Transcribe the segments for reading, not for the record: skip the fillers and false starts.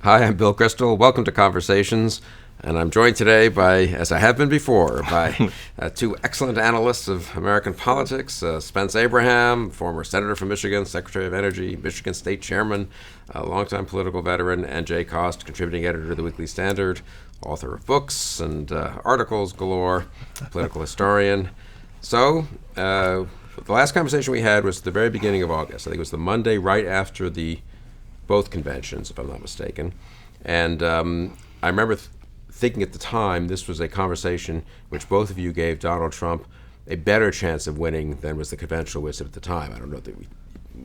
Hi, I'm Bill Kristol. Welcome to Conversations. And I'm joined today by, as I have been before, by two excellent analysts of American politics, Spence Abraham, former senator from Michigan, Secretary of Energy, Michigan State Chairman, a longtime political veteran, and Jay Cost, contributing editor to the Weekly Standard, author of books and articles galore, political historian. So, the last conversation we had was at the very beginning of August. I think it was the Monday right after both conventions, if I'm not mistaken. And I remember thinking at the time this was a conversation which both of you gave Donald Trump a better chance of winning than was the conventional wisdom at the time. I don't know that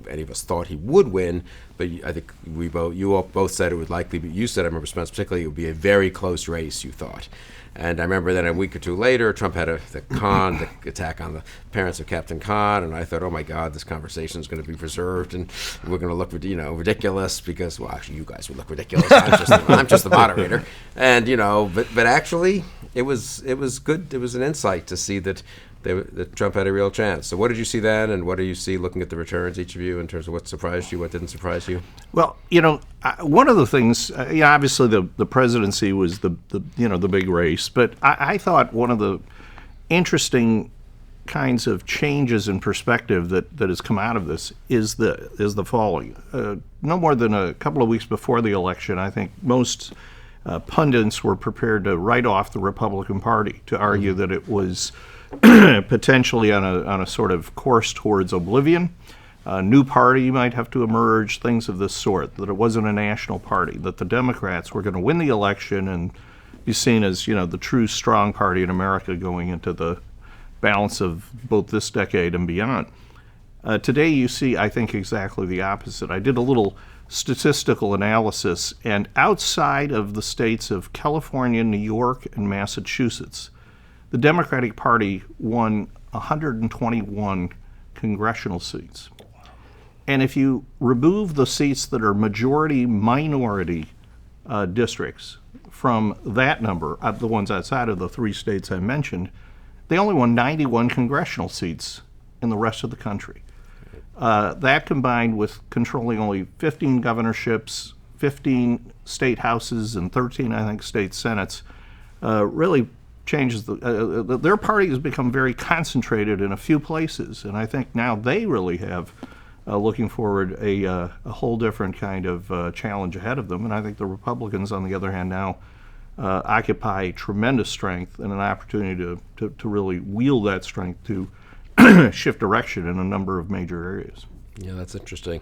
any of us thought he would win, but I think you all both said it would likely be. You said, I remember, Spence, particularly, it would be a very close race, you thought. And I remember then a week or two later, Trump had the attack on the parents of Captain Khan, and I thought, oh my God, this conversation is going to be preserved, and we're going to look, ridiculous because, well, actually, you guys would look ridiculous. I'm just the moderator, and but actually, it was good. It was an insight to see that Trump had a real chance. So what did you see then, and what do you see looking at the returns, each of you, in terms of what surprised you, what didn't surprise you? Well, one of the things, obviously the presidency was the big race, but I thought one of the interesting kinds of changes in perspective that has come out of this is the following. No more than a couple of weeks before the election, I think most pundits were prepared to write off the Republican Party, to argue that it was potentially on a sort of course towards oblivion. A new party might have to emerge, things of this sort, that it wasn't a national party, that the Democrats were going to win the election and be seen as, the true strong party in America going into the balance of both this decade and beyond. Today you see, I think, exactly the opposite. I did a little statistical analysis, and outside of the states of California, New York, and Massachusetts, the Democratic Party won 121 congressional seats. And if you remove the seats that are majority-minority districts from that number, of the ones outside of the three states I mentioned, they only won 91 congressional seats in the rest of the country. That combined with controlling only 15 governorships, 15 state houses, and 13, I think, state senates, really changes their party has become very concentrated in a few places, and I think now they really have, looking forward, a whole different kind of challenge ahead of them. And I think the Republicans, on the other hand, now occupy tremendous strength and an opportunity to really wield that strength to shift direction in a number of major areas. Yeah, that's interesting.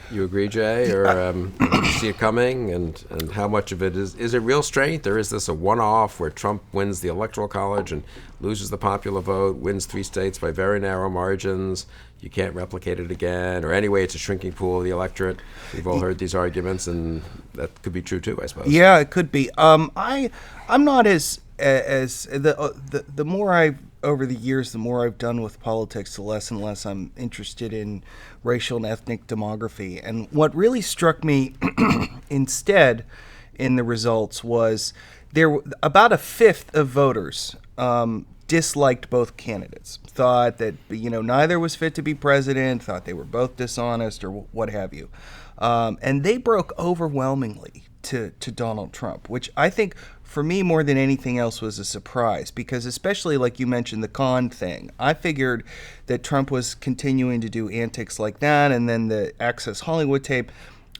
You agree, Jay, or did you see it coming? And how much of it is it real strength, or is this a one-off where Trump wins the Electoral College and loses the popular vote, wins 3 states by very narrow margins, you can't replicate it again, or anyway, it's a shrinking pool of the electorate? We've all heard these arguments, and that could be true too, I suppose. Yeah, it could be. I'm not as the more over the years, the more I've done with politics, the less and less I'm interested in racial and ethnic demography. And what really struck me instead in the results was about a fifth of voters disliked both candidates, thought that neither was fit to be president, thought they were both dishonest or what have you. And they broke overwhelmingly to Donald Trump, which I think for me more than anything else was a surprise, because especially like you mentioned the Khan thing, I figured that Trump was continuing to do antics like that, and then the Access Hollywood tape.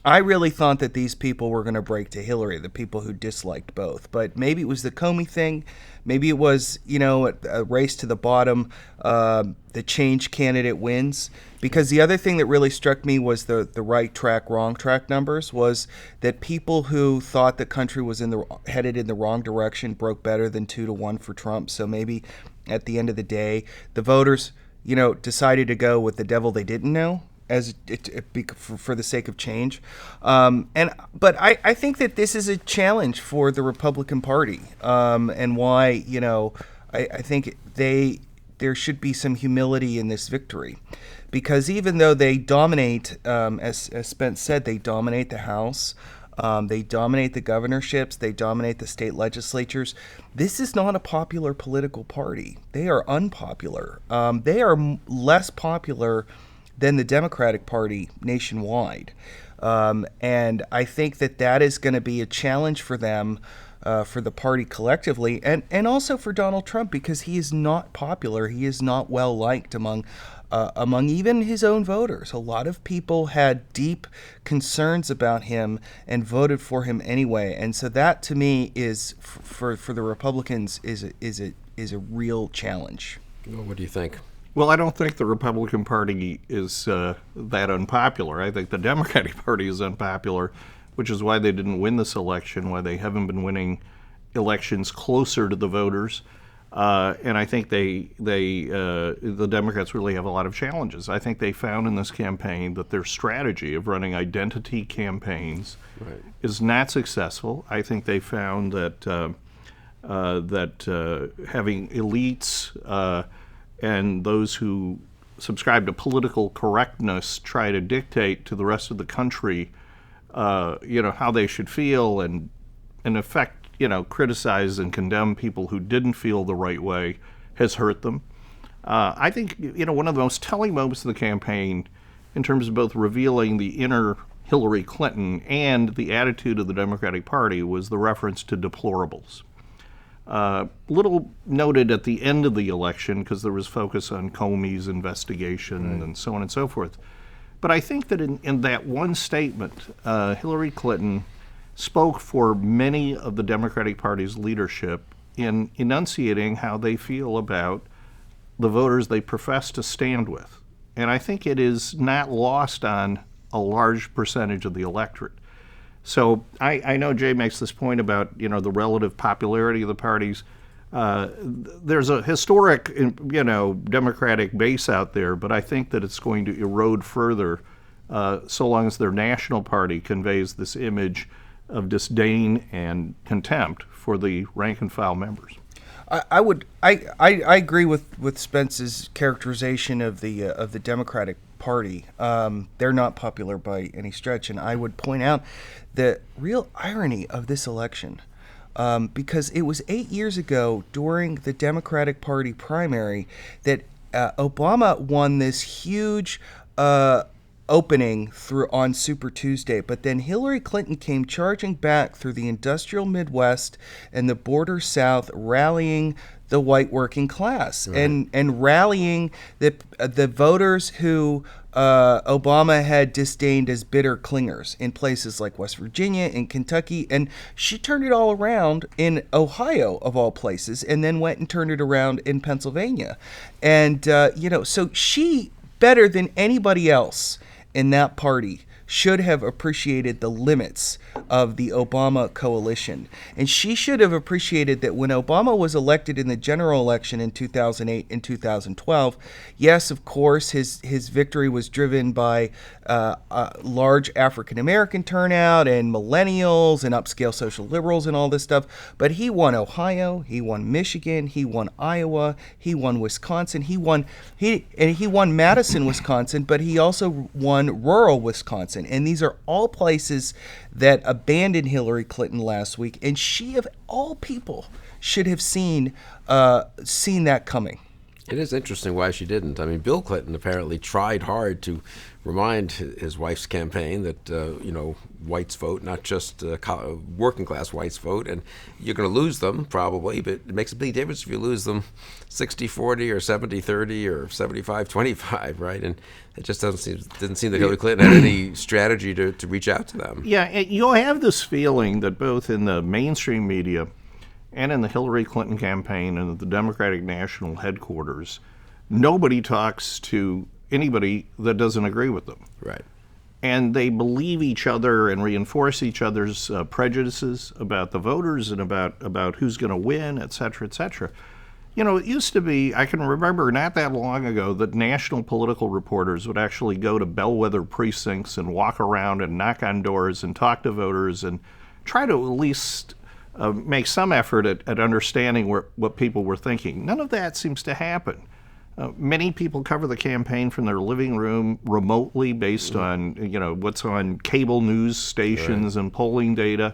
I really thought that these people were going to break to Hillary, the people who disliked both. But maybe it was the Comey thing. Maybe it was, a race to the bottom. The change candidate wins. Because the other thing that really struck me was the right track, wrong track numbers, was that people who thought the country was headed in the wrong direction broke better than 2-1 for Trump. So maybe at the end of the day, the voters, decided to go with the devil they didn't know, for the sake of change. But I think that this is a challenge for the Republican Party, and why, I think there should be some humility in this victory. Because even though they dominate, as Spence said, they dominate the House, they dominate the governorships, they dominate the state legislatures, this is not a popular political party. They are unpopular. They are less popular than the Democratic Party nationwide. And I think that is going to be a challenge for them, for the party collectively, and also for Donald Trump, because he is not popular. He is not well liked among even his own voters. A lot of people had deep concerns about him and voted for him anyway. And so that, to me, is for the Republicans is a real challenge. Well, what do you think? Well, I don't think the Republican Party is that unpopular. I think the Democratic Party is unpopular, which is why they didn't win this election, why they haven't been winning elections closer to the voters. And I think the Democrats really have a lot of challenges. I think they found in this campaign that their strategy of running identity campaigns is not successful. I think they found that having elites and those who subscribe to political correctness try to dictate to the rest of the country, how they should feel, and in effect, criticize and condemn people who didn't feel the right way, has hurt them. I think, one of the most telling moments of the campaign, in terms of both revealing the inner Hillary Clinton and the attitude of the Democratic Party, was the reference to deplorables. Little noted at the end of the election, because there was focus on Comey's investigation and so on and so forth. But I think that in that one statement, Hillary Clinton spoke for many of the Democratic Party's leadership in enunciating how they feel about the voters they profess to stand with. And I think it is not lost on a large percentage of the electorate. So I know Jay makes this point about, the relative popularity of the parties. There's a historic, Democratic base out there, but I think that it's going to erode further so long as their national party conveys this image of disdain and contempt for the rank and file members. I agree with Spence's characterization of the Democratic Party. They're not popular by any stretch, and I would point out the real irony of this election, because it was 8 years ago during the Democratic Party primary that Obama won this huge opening on Super Tuesday, but then Hillary Clinton came charging back through the industrial Midwest and the border South, rallying the white working class, and rallying the voters who Obama had disdained as bitter clingers in places like West Virginia and Kentucky. And she turned it all around in Ohio, of all places, and then went and turned it around in Pennsylvania. And, so she, better than anybody else in that party, should have appreciated the limits of the Obama coalition. And she should have appreciated that when Obama was elected in the general election in 2008 and 2012, yes, of course, his victory was driven by large African-American turnout and millennials and upscale social liberals and all this stuff. But he won Ohio, he won Michigan, he won Iowa, he won Wisconsin, he won Madison, Wisconsin, but he also won rural Wisconsin. And these are all places that abandoned Hillary Clinton last week, and she, of all people, should have seen that coming. It is interesting why she didn't. I mean, Bill Clinton apparently tried hard to remind his wife's campaign that, whites vote, not just working class whites vote, and you're going to lose them probably, but it makes a big difference if you lose them 60-40 or 70-30 or 75-25, right? And it just didn't seem that Hillary Clinton had any strategy to reach out to them. Yeah, and you'll have this feeling that both in the mainstream media and in the Hillary Clinton campaign and at the Democratic National Headquarters, nobody talks to anybody that doesn't agree with them. Right. And they believe each other and reinforce each other's prejudices about the voters and about who's going to win, et cetera, et cetera. It used to be, I can remember not that long ago, that national political reporters would actually go to bellwether precincts and walk around and knock on doors and talk to voters and try to at least make some effort at understanding what people were thinking. None of that seems to happen. Many people cover the campaign from their living room remotely based on what's on cable news stations and polling data.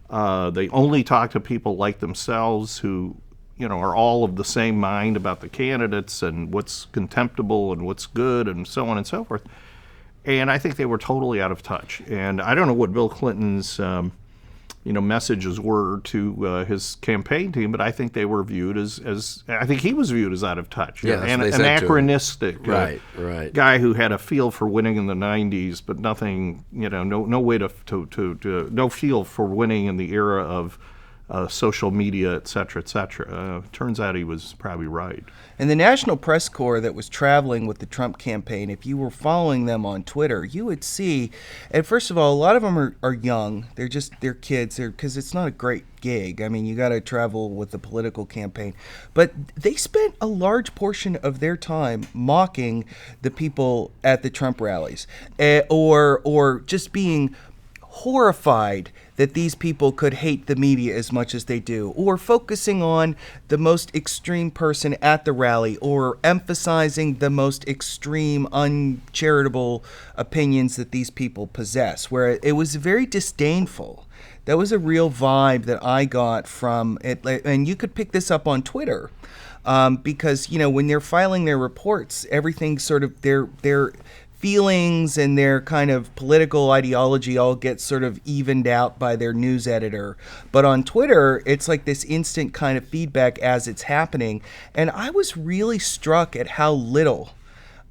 They only talk to people like themselves who are all of the same mind about the candidates and what's contemptible and what's good and so on and so forth. And I think they were totally out of touch. And I don't know what Bill Clinton's messages were to his campaign team, but I think they were viewed as I think he was viewed as out of touch. Yeah, and they said anachronistic right. guy who had a feel for winning in the 90s, but nothing, no way to no feel for winning in the era of social media, et cetera, et cetera. Turns out he was probably right. And the National Press Corps that was traveling with the Trump campaign, if you were following them on Twitter, you would see, and first of all, a lot of them are young. They're kids, because it's not a great gig. I mean, you got to travel with the political campaign. But they spent a large portion of their time mocking the people at the Trump rallies, or just being horrified that these people could hate the media as much as they do, or focusing on the most extreme person at the rally, or emphasizing the most extreme, uncharitable opinions that these people possess, where it was very disdainful. That was a real vibe that I got from it, and you could pick this up on Twitter, because when they're filing their reports, everything sort of their feelings and their kind of political ideology all gets sort of evened out by their news editor. But on Twitter, it's like this instant kind of feedback as it's happening. And I was really struck at how little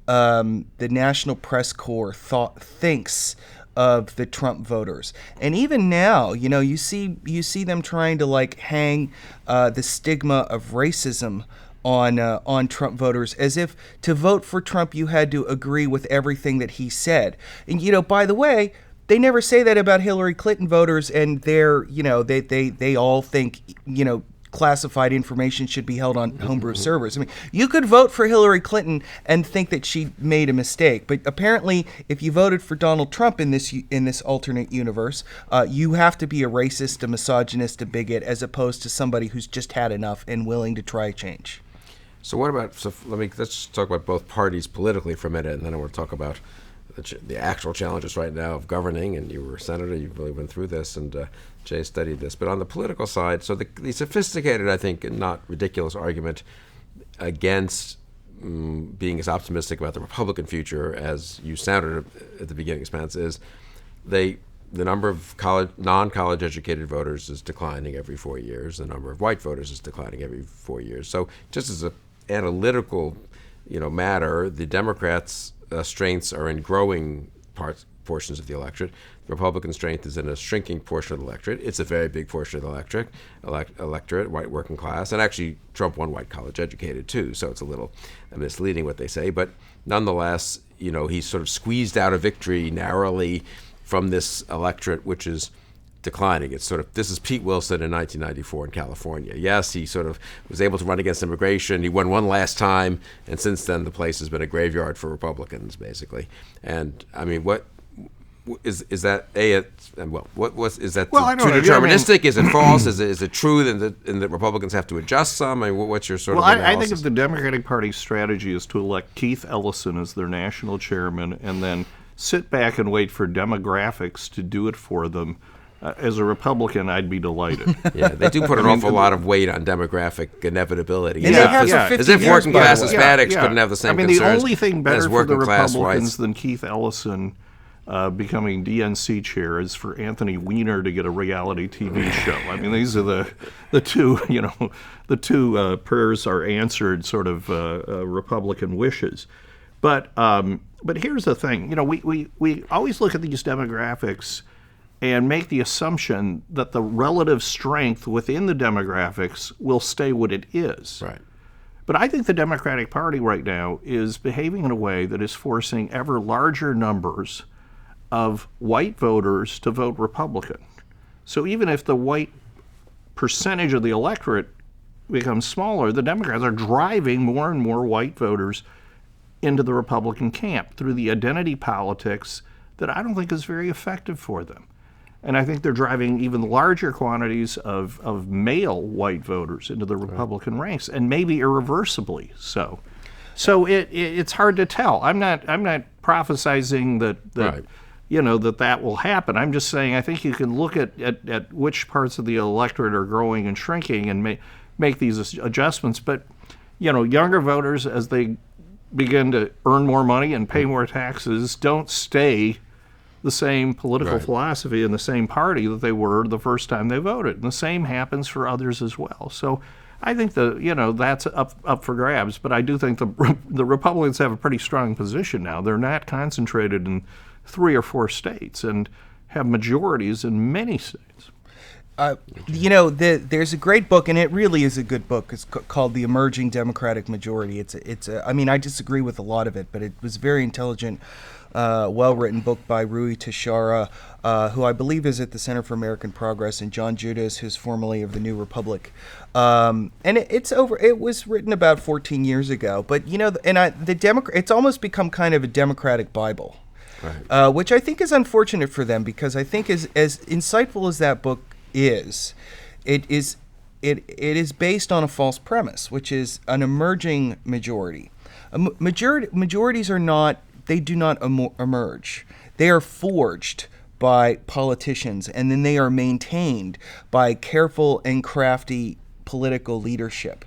the National Press Corps thinks of the Trump voters. And even now, you see them trying to hang the stigma of racism on Trump voters, as if to vote for Trump you had to agree with everything that he said. And by the way, they never say that about Hillary Clinton voters, and they all think classified information should be held on homebrew servers. I mean, you could vote for Hillary Clinton and think that she made a mistake, but apparently, if you voted for Donald Trump in this alternate universe, you have to be a racist, a misogynist, a bigot, as opposed to somebody who's just had enough and willing to try change. So what about? Let's talk about both parties politically for a minute, and then I want to talk about the actual challenges right now of governing. And you were a senator; you really went through this, and Jay studied this. But on the political side, so the sophisticated, I think, and not ridiculous argument against being as optimistic about the Republican future as you sounded at the beginning, Spence, is the number of non-college educated voters is declining every 4 years. The number of white voters is declining every 4 years. So just as a analytical, matter, the Democrats' strengths are in growing portions of the electorate. The Republican strength is in a shrinking portion of the electorate. It's a very big portion of the electorate, white working class, and actually Trump won white college educated too, so it's a little misleading what they say. But nonetheless, he's sort of squeezed out a victory narrowly from this electorate, which is declining. It's sort of, this is Pete Wilson in 1994 in California. Yes, he sort of was able to run against immigration. He won one last time, and since then the place has been a graveyard for Republicans, basically. And I mean, what is that? Is that well, too deterministic? Is it false? Is it true that Republicans have to adjust some? I mean, what's your sort of analysis? I think if the Democratic Party's strategy is to elect Keith Ellison as their national chairman and then sit back and wait for demographics to do it for them, as a Republican, I'd be delighted. Yeah, they do put an awful lot of weight on demographic inevitability. And they have for 50 as if years, working class by the way. Hispanics couldn't have the same concerns. The only thing better as for working the class Republicans whites than Keith Ellison becoming DNC chair is for Anthony Weiner to get a reality TV show. I mean, these are the two prayers are answered sort of Republican wishes. But here's the thing. We always look at these demographics and make the assumption that the relative strength within the demographics will stay what it is. Right. But I think the Democratic Party right now is behaving in a way that is forcing ever larger numbers of white voters to vote Republican. So even if the white percentage of the electorate becomes smaller, the Democrats are driving more and more white voters into the Republican camp through the identity politics that I don't think is very effective for them. And I think they're driving even larger quantities of male white voters into the Republican ranks, and maybe irreversibly so. So it's hard to tell. I'm not prophesizing that will happen. I'm just saying I think you can look at which parts of the electorate are growing and shrinking and make these adjustments. But younger voters, as they begin to earn more money and pay more taxes don't stay the same political philosophy and the same party that they were the first time they voted. And the same happens for others as well. So I think that's up for grabs. But I do think the Republicans have a pretty strong position now. They're not concentrated in 3 or 4 states and have majorities in many states. There's a great book, and it really is a good book. It's called The Emerging Democratic Majority. I mean, I disagree with a lot of it, but it was a very intelligent, well-written book by Rui Teixeira, who I believe is at the Center for American Progress, and John Judas, who's formerly of the New Republic. And it was written about 14 years ago, but it's almost become kind of a Democratic Bible, which I think is unfortunate for them, because I think as insightful as that book it is based on a false premise, which is an emerging majority. Majorities do not emerge. They are forged by politicians, and then they are maintained by careful and crafty political leadership.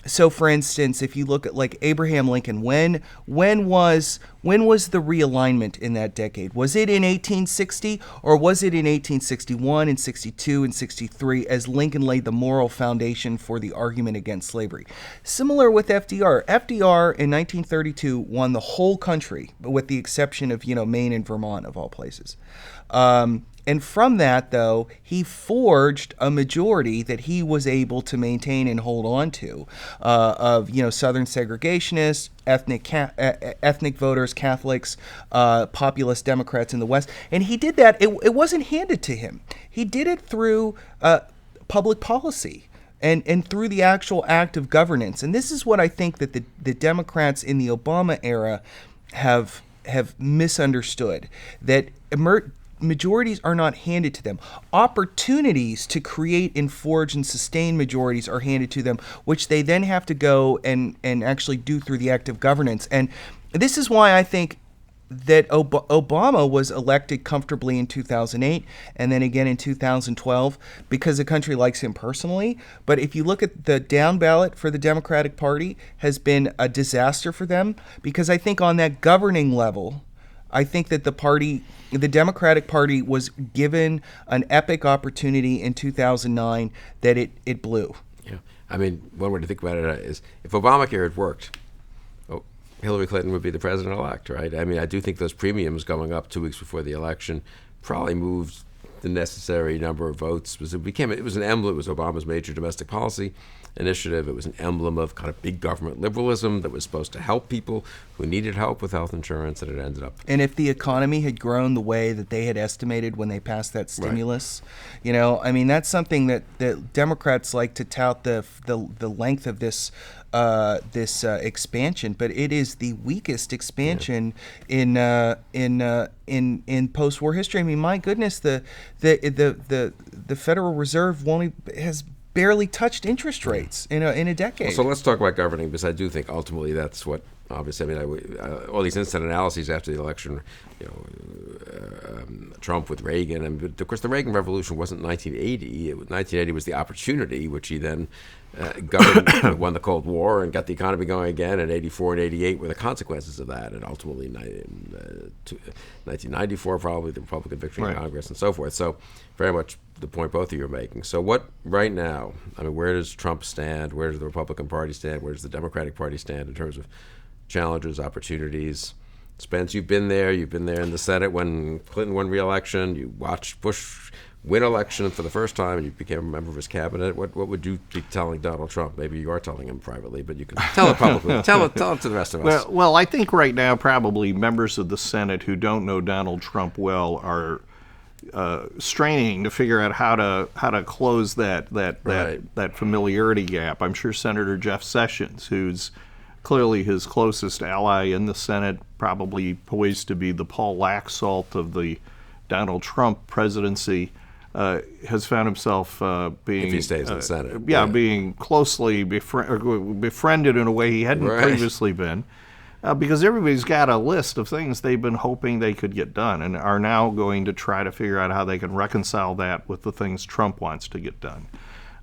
So, for instance, if you look at like Abraham Lincoln, when was the realignment in that decade? Was it in 1860, or was it in 1861 and 62 and 63, as Lincoln laid the moral foundation for the argument against slavery? Similar with FDR. FDR in 1932 won the whole country, with the exception of Maine and Vermont, of all places. And from that, though, he forged a majority that he was able to maintain and hold on to, of Southern segregationists, ethnic voters, Catholics, populist Democrats in the West. And he did that. It wasn't handed to him. He did it through public policy and through the actual act of governance. And this is what I think that the Democrats in the Obama era have misunderstood, that majorities are not handed to them. Opportunities to create and forge and sustain majorities are handed to them, which they then have to go and actually do through the act of governance. And this is why I think that Obama was elected comfortably in 2008 and then again in 2012, because the country likes him personally. But if you look at the down ballot for the Democratic Party, has been a disaster for them, because I think on that governing level, I think that the Democratic Party was given an epic opportunity in 2009 that it blew. Yeah, I mean, one way to think about it is, if Obamacare had worked, Hillary Clinton would be the president-elect, right? I mean, I do think those premiums going up 2 weeks before the election probably moved the necessary number of votes. It was an emblem. It was Obama's major domestic policy initiative. It was an emblem of kind of big government liberalism that was supposed to help people who needed help with health insurance, and it ended up. And if the economy had grown the way that they had estimated when they passed that stimulus, I mean, that's something that Democrats like to tout the length of this expansion, but it is the weakest expansion in post-war history. I mean, my goodness, the Federal Reserve has barely touched interest rates in a decade. Well, so let's talk about governing, because I do think ultimately that's what, obviously, I mean, all these instant analyses after the election, Trump with Reagan, and of course the Reagan Revolution wasn't 1980. 1980 was the opportunity, which he then governed, won the Cold War and got the economy going again, and 84 and 88 were the consequences of that, and ultimately 1994 probably the Republican victory in Congress and so forth. So very much the point both of you are making. So what right now, I mean, where does Trump stand? Where does the Republican Party stand? Where does the Democratic Party stand in terms of challenges, opportunities? Spence, you've been there in the Senate when Clinton won re-election. You watched Bush win election for the first time, and you became a member of his cabinet. What would you be telling Donald Trump? Maybe you are telling him privately, but you can tell it publicly. tell it to the rest of us. Well, I think right now probably members of the Senate who don't know Donald Trump well are straining to figure out how to close that familiarity gap. I'm sure Senator Jeff Sessions, who's clearly his closest ally in the Senate, probably poised to be the Paul Laxalt of the Donald Trump presidency, has found himself being, if he stays in the Senate, being closely befriended in a way he hadn't previously been, because everybody's got a list of things they've been hoping they could get done, and are now going to try to figure out how they can reconcile that with the things Trump wants to get done.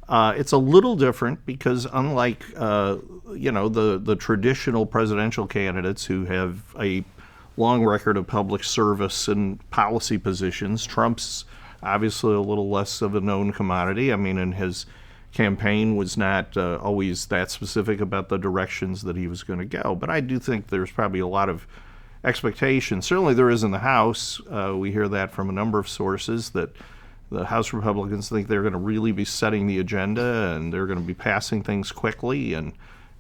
It's a little different because unlike the traditional presidential candidates who have a long record of public service and policy positions, Trump's obviously a little less of a known commodity. I mean, and his campaign was not always that specific about the directions that he was going to go. But I do think there's probably a lot of expectation. Certainly there is in the House. We hear that from a number of sources that the House Republicans think they're going to really be setting the agenda and they're going to be passing things quickly and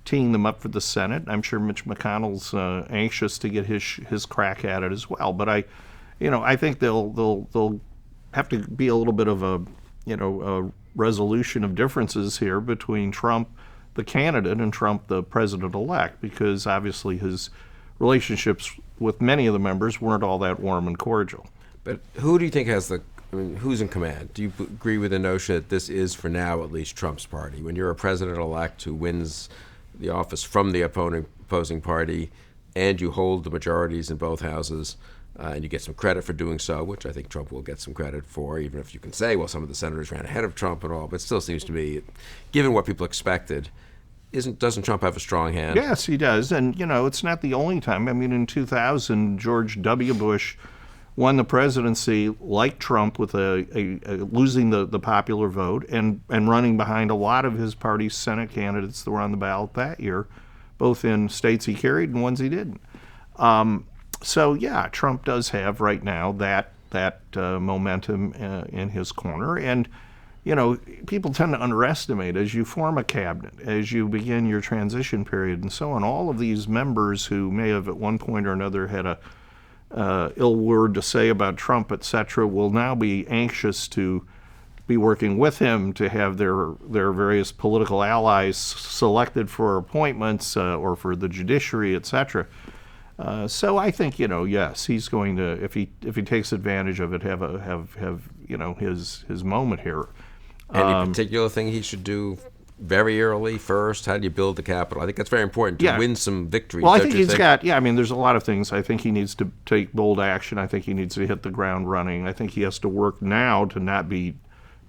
teeing them up for the Senate. I'm sure Mitch McConnell's anxious to get his crack at it as well. But I think they'll have to be a little bit of a resolution of differences here between Trump, the candidate, and Trump, the president-elect, because obviously his relationships with many of the members weren't all that warm and cordial. But who do you think who's in command? Do you agree with the notion that this is, for now at least, Trump's party? When you're a president-elect who wins the office from the opposing party and you hold the majorities in both houses, and you get some credit for doing so, which I think Trump will get some credit for, even if you can say, well, some of the senators ran ahead of Trump and all, but it still seems to me, given what people expected, doesn't Trump have a strong hand? Yes, he does. And, it's not the only time. I mean, in 2000, George W. Bush won the presidency like Trump with losing the popular vote and running behind a lot of his party's Senate candidates that were on the ballot that year, both in states he carried and ones he didn't. So, yeah, Trump does have right now that momentum in his corner. And, people tend to underestimate as you form a cabinet, as you begin your transition period and so on, all of these members who may have at one point or another had a ill word to say about Trump, et cetera, will now be anxious to be working with him to have their various political allies selected for appointments or for the judiciary, et cetera. So I think yes, he's going to, if he takes advantage of it, have his moment here. Any particular thing he should do very early first? How do you build the capital? I think that's very important to win some victories. Well, I think he's got. Yeah, I mean, there's a lot of things. I think he needs to take bold action. I think he needs to hit the ground running. I think he has to work now to not be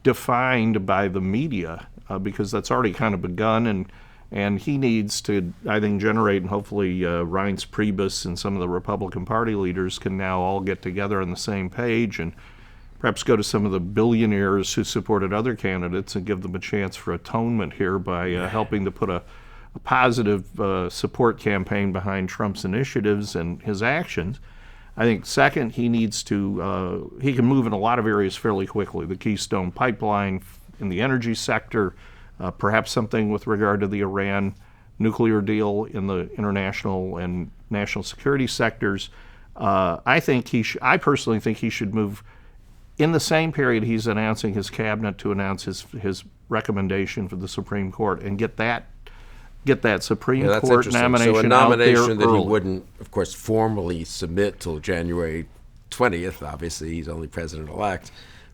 defined by the media because that's already kind of begun and he needs to, I think, generate, and hopefully Reince Priebus and some of the Republican Party leaders can now all get together on the same page and perhaps go to some of the billionaires who supported other candidates and give them a chance for atonement here by helping to put a positive support campaign behind Trump's initiatives and his actions. I think, second, he needs to, he can move in a lot of areas fairly quickly. The Keystone Pipeline in the energy sector, perhaps something with regard to the Iran nuclear deal in the international and national security sectors. I personally think he should move in the same period he's announcing his cabinet to announce his recommendation for the Supreme Court and get that Supreme Court nomination so a nomination out there that early. He wouldn't, of course, formally submit till January 20th. Obviously, he's only president-elect.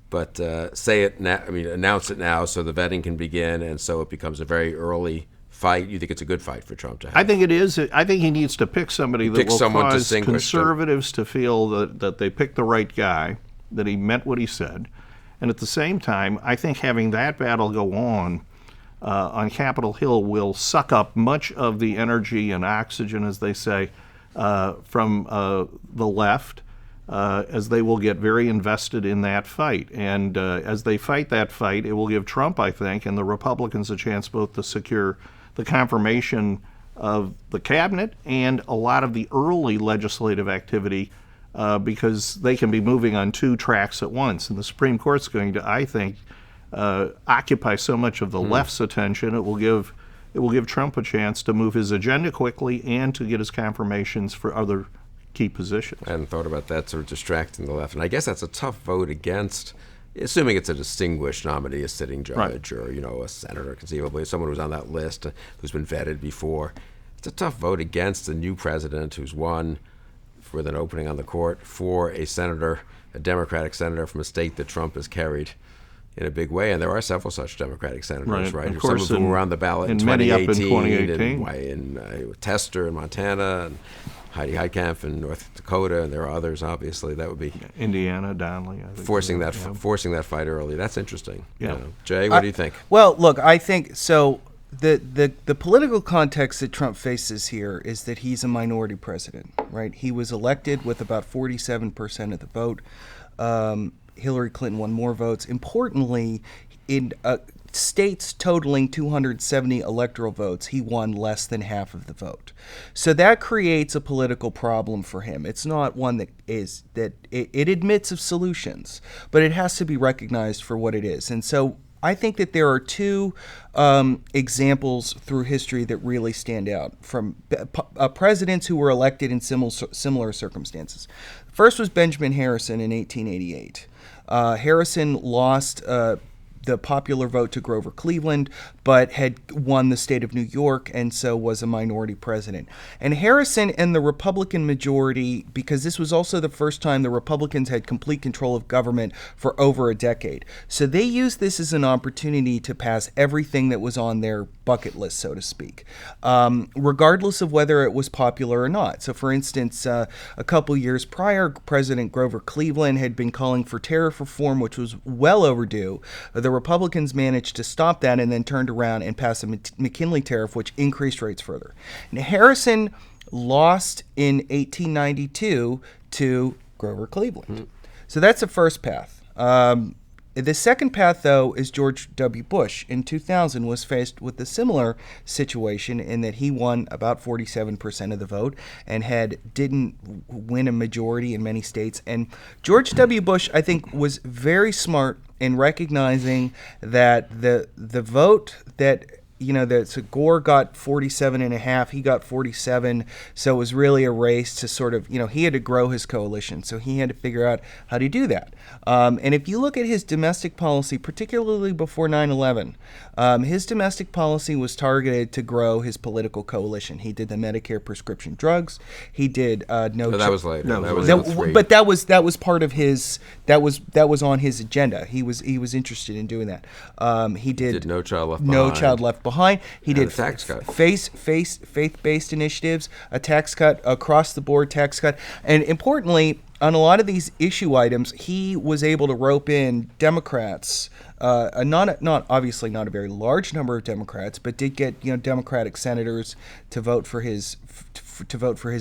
But say it now. I mean, announce it now so the vetting can begin, and so it becomes a very early fight. You think it's a good fight for Trump to have? I think it is. I think he needs to pick somebody that will cause conservatives to feel that they picked the right guy, that he meant what he said, and at the same time, I think having that battle go on Capitol Hill will suck up much of the energy and oxygen, as they say, from the left. As they will get very invested in that fight. And as they fight that fight, it will give Trump, I think, and the Republicans a chance both to secure the confirmation of the cabinet and a lot of the early legislative activity because they can be moving on two tracks at once. And the Supreme Court's going to, I think, occupy so much of the left's attention, it will give Trump a chance to move his agenda quickly and to get his confirmations for other key positions. I hadn't thought about that, sort of distracting the left. And I guess that's a tough vote against, assuming it's a distinguished nominee, a sitting judge, or a senator, conceivably, someone who's on that list who's been vetted before. It's a tough vote against a new president who's won with an opening on the court for a senator, a Democratic senator from a state that Trump has carried in a big way, and there are several such Democratic senators, right? Of course, some of whom were on the ballot in many up in 2018, 2018. and Tester in Montana, and Heidi Heitkamp in North Dakota, and there are others. Obviously, that would be Indiana, Donnelly, I think, forcing that fight early. That's interesting. Yeah. Jay, what do you think? Well, look, I think so. The political context that Trump faces here is that he's a minority president, right? He was elected with about 47% of the vote. Hillary Clinton won more votes. Importantly, in states totaling 270 electoral votes, he won less than half of the vote. So that creates a political problem for him. It's not one that it admits of solutions, but it has to be recognized for what it is. And so I think that there are two examples through history that really stand out from presidents who were elected in similar circumstances. First was Benjamin Harrison in 1888. Harrison lost the popular vote to Grover Cleveland, but had won the state of New York and so was a minority president. And Harrison and the Republican majority, because this was also the first time the Republicans had complete control of government for over a decade. So they used this as an opportunity to pass everything that was on their bucket list, so to speak, regardless of whether it was popular or not. So for instance, a couple years prior, President Grover Cleveland had been calling for tariff reform, which was well overdue. The Republicans managed to stop that and then turned around and passed a McKinley tariff, which increased rates further. Now, Harrison lost in 1892 to Grover Cleveland. So that's the first path. The second path, though, is George W. Bush in 2000 was faced with a similar situation in that he won about 47% of the vote and didn't win a majority in many states. And George W. Bush, I think, was very smart in recognizing that the vote that so Gore got 47.5, he got 47, so it was really a race to sort of, he had to grow his coalition, so he had to figure out how to do that. And if you look at his domestic policy, particularly before 9/11, his domestic policy was targeted to grow his political coalition. He did the Medicare prescription drugs. He did That was later. but that was part of his. That was on his agenda. He was interested in doing that. He did No Child Left No Behind. Child Left Behind. He And did a tax cut. faith-based initiatives, a tax cut, across the board tax cut, and importantly, on a lot of these issue items, he was able to rope in Democrats. Not obviously not a very large number of Democrats, but did get Democratic senators to vote for his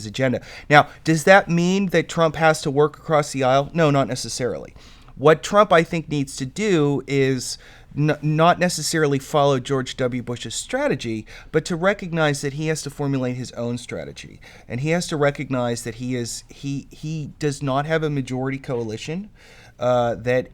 agenda. Now, does that mean that Trump has to work across the aisle? No, not necessarily. What Trump, I think, needs to do is not necessarily follow George W. Bush's strategy, but to recognize that he has to formulate his own strategy, and he has to recognize that he does not have a majority coalition. That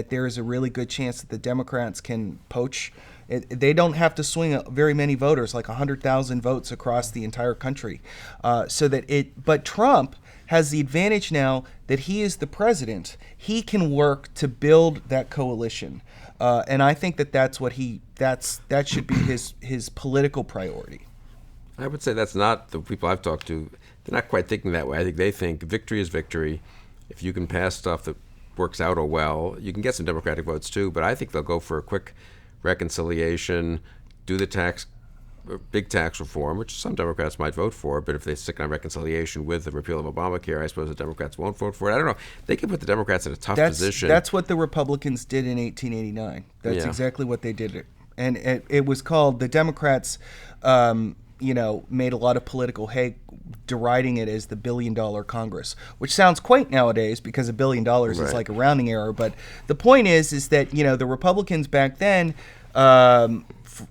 there is a really good chance that the Democrats can poach. They don't have to swing very many voters, like 100,000 votes across the entire country, But Trump has the advantage now that he is the president. He can work to build that coalition, and I think that should be his political priority. I would say that's not the people I've talked to. They're not quite thinking that way. I think they think victory is victory. If you can pass stuff that works out well, you can get some Democratic votes too. But I think they'll go for a quick reconciliation, do the big tax reform, which some Democrats might vote for, but if they stick on reconciliation with the repeal of Obamacare, I suppose the Democrats won't vote for it. I don't know. They can put the Democrats in a tough position. That's what the Republicans did in 1889. That's exactly what they did. And it was called, the Democrats, made a lot of political hay deriding it as the $1 billion Congress, which sounds quaint nowadays because $1 billion is like a rounding error. But the point is that, the Republicans back then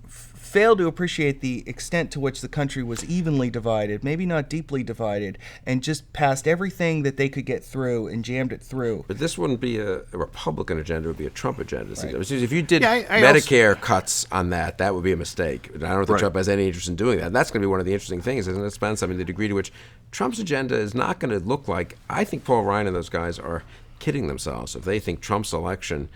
failed to appreciate the extent to which the country was evenly divided, maybe not deeply divided, and just passed everything that they could get through and jammed it through. But this wouldn't be a Republican agenda; it would be a Trump agenda. Right. If you did Medicare cuts on that would be a mistake. And I don't think Trump has any interest in doing that. And that's going to be one of the interesting things, isn't it, Spence? I mean, the degree to which Trump's agenda is not going to look like. I think Paul Ryan and those guys are kidding themselves if they think Trump's election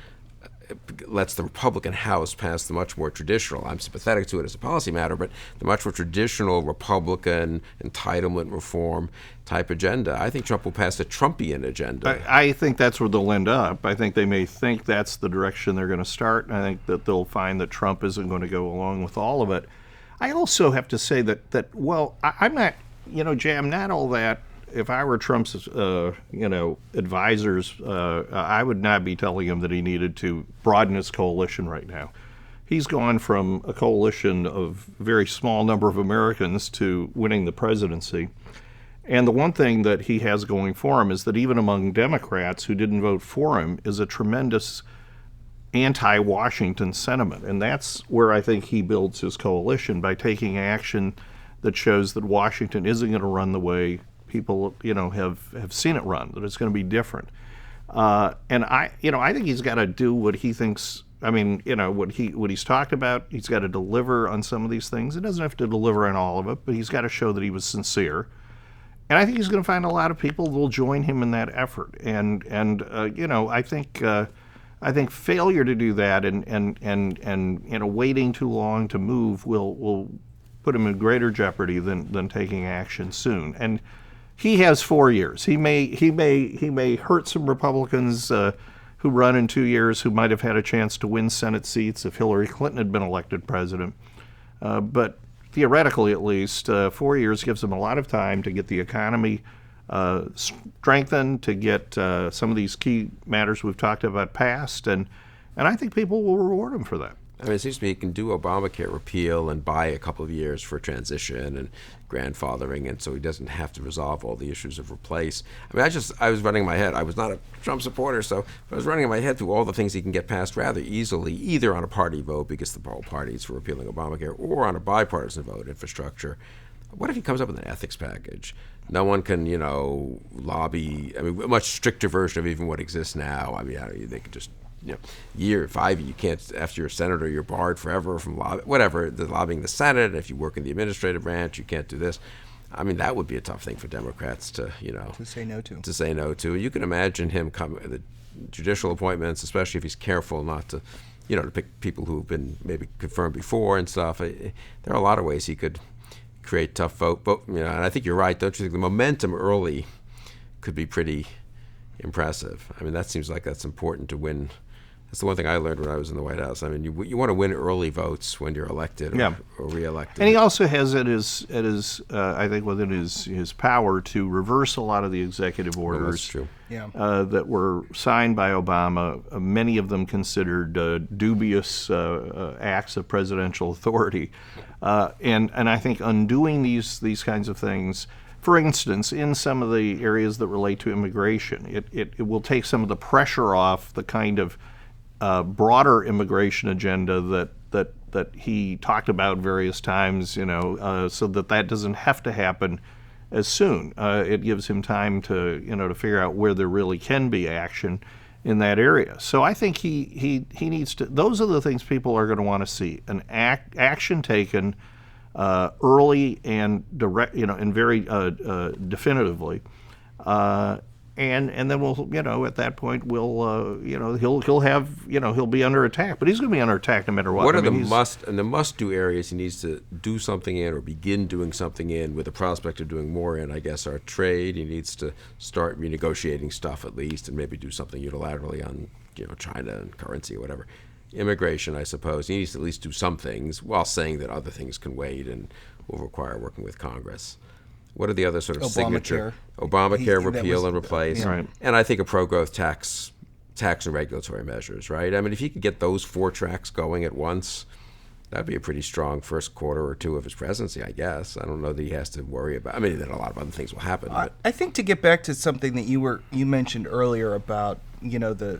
lets the Republican House pass the much more traditional, I'm sympathetic to it as a policy matter, but the much more traditional Republican entitlement reform type agenda. I think Trump will pass a Trumpian agenda. I think that's where they'll end up. I think they may think that's the direction they're going to start, and I think that they'll find that Trump isn't going to go along with all of it. I also have to say that I'm not, Jay, I'm not all that. If I were Trump's, advisors, I would not be telling him that he needed to broaden his coalition right now. He's gone from a coalition of a very small number of Americans to winning the presidency. And the one thing that he has going for him is that even among Democrats who didn't vote for him is a tremendous anti-Washington sentiment. And that's where I think he builds his coalition, by taking action that shows that Washington isn't going to run the way people, have seen it run, that it's going to be different. And I think he's got to do what he thinks. I mean, what he's talked about. He's got to deliver on some of these things. He doesn't have to deliver on all of it, but he's got to show that he was sincere. And I think he's going to find a lot of people who will join him in that effort. And I think failure to do that and waiting too long to move will put him in greater jeopardy than taking action soon. And he has 4 years. He may hurt some Republicans who run in 2 years who might have had a chance to win Senate seats if Hillary Clinton had been elected president. But theoretically, at least, 4 years gives him a lot of time to get the economy strengthened, to get some of these key matters we've talked about passed, and I think people will reward him for that. I mean, it seems to me he can do Obamacare repeal and buy a couple of years for transition and grandfathering, and so he doesn't have to resolve all the issues of replace. I mean, I was running in my head. I was not a Trump supporter, so I was running in my head through all the things he can get passed rather easily, either on a party vote, because the whole party is for repealing Obamacare, or on a bipartisan vote, infrastructure. What if he comes up with an ethics package? No one can, lobby. I mean, a much stricter version of even what exists now. I mean, they could just, year 5, you can't, after you're a senator, you're barred forever from lobbying the Senate. If you work in the administrative branch, you can't do this. I mean, that would be a tough thing for Democrats to say no to. To say no to. You can imagine him the judicial appointments, especially if he's careful not to, to pick people who've been maybe confirmed before and stuff. There are a lot of ways he could create tough vote. And I think you're right. Don't you think the momentum early could be pretty impressive? I mean, that seems like that's important to win. That's the one thing I learned when I was in the White House. I mean, you want to win early votes when you're elected or reelected. And he also has I think within his power to reverse a lot of the executive orders. That's true. That were signed by Obama, many of them considered dubious acts of presidential authority. And I think undoing these kinds of things, for instance, in some of the areas that relate to immigration, it will take some of the pressure off the kind of broader immigration agenda that he talked about various times, so that doesn't have to happen as soon. It gives him time to figure out where there really can be action in that area. So I think he needs to. Those are the things people are going to want to see: an action taken early and direct, and very definitively. And then we'll, at that point, we'll, he'll be under attack. But he's going to be under attack no matter what. What are the must-do areas he needs to do something in or begin doing something in with the prospect of doing more in? I guess our trade. He needs to start renegotiating stuff at least, and maybe do something unilaterally on, China and currency or whatever. Immigration, I suppose. He needs to at least do some things while saying that other things can wait and will require working with Congress. What are the other sort of signature? Obamacare, repeal and replace. Yeah. Right. And I think a pro-growth tax and regulatory measures, right? I mean, if he could get those 4 tracks going at once, that'd be a pretty strong first quarter or 2 of his presidency, I guess. I don't know that he has to worry about. I mean, then a lot of other things will happen. But I think to get back to something that you mentioned earlier about, the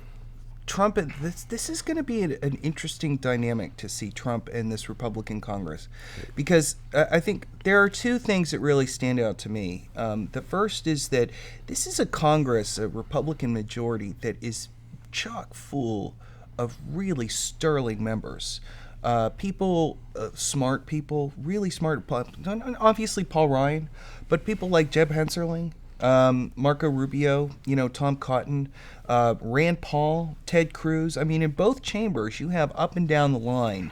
Trump, this is going to be an interesting dynamic to see Trump in this Republican Congress, because I think there are 2 things that really stand out to me. The first is that this is a Congress, a Republican majority, that is chock full of really sterling members. People, smart people, really smart, obviously Paul Ryan, but people like Jeb Hensarling, Marco Rubio, Tom Cotton, Rand Paul, Ted Cruz. I mean, in both chambers, you have up and down the line,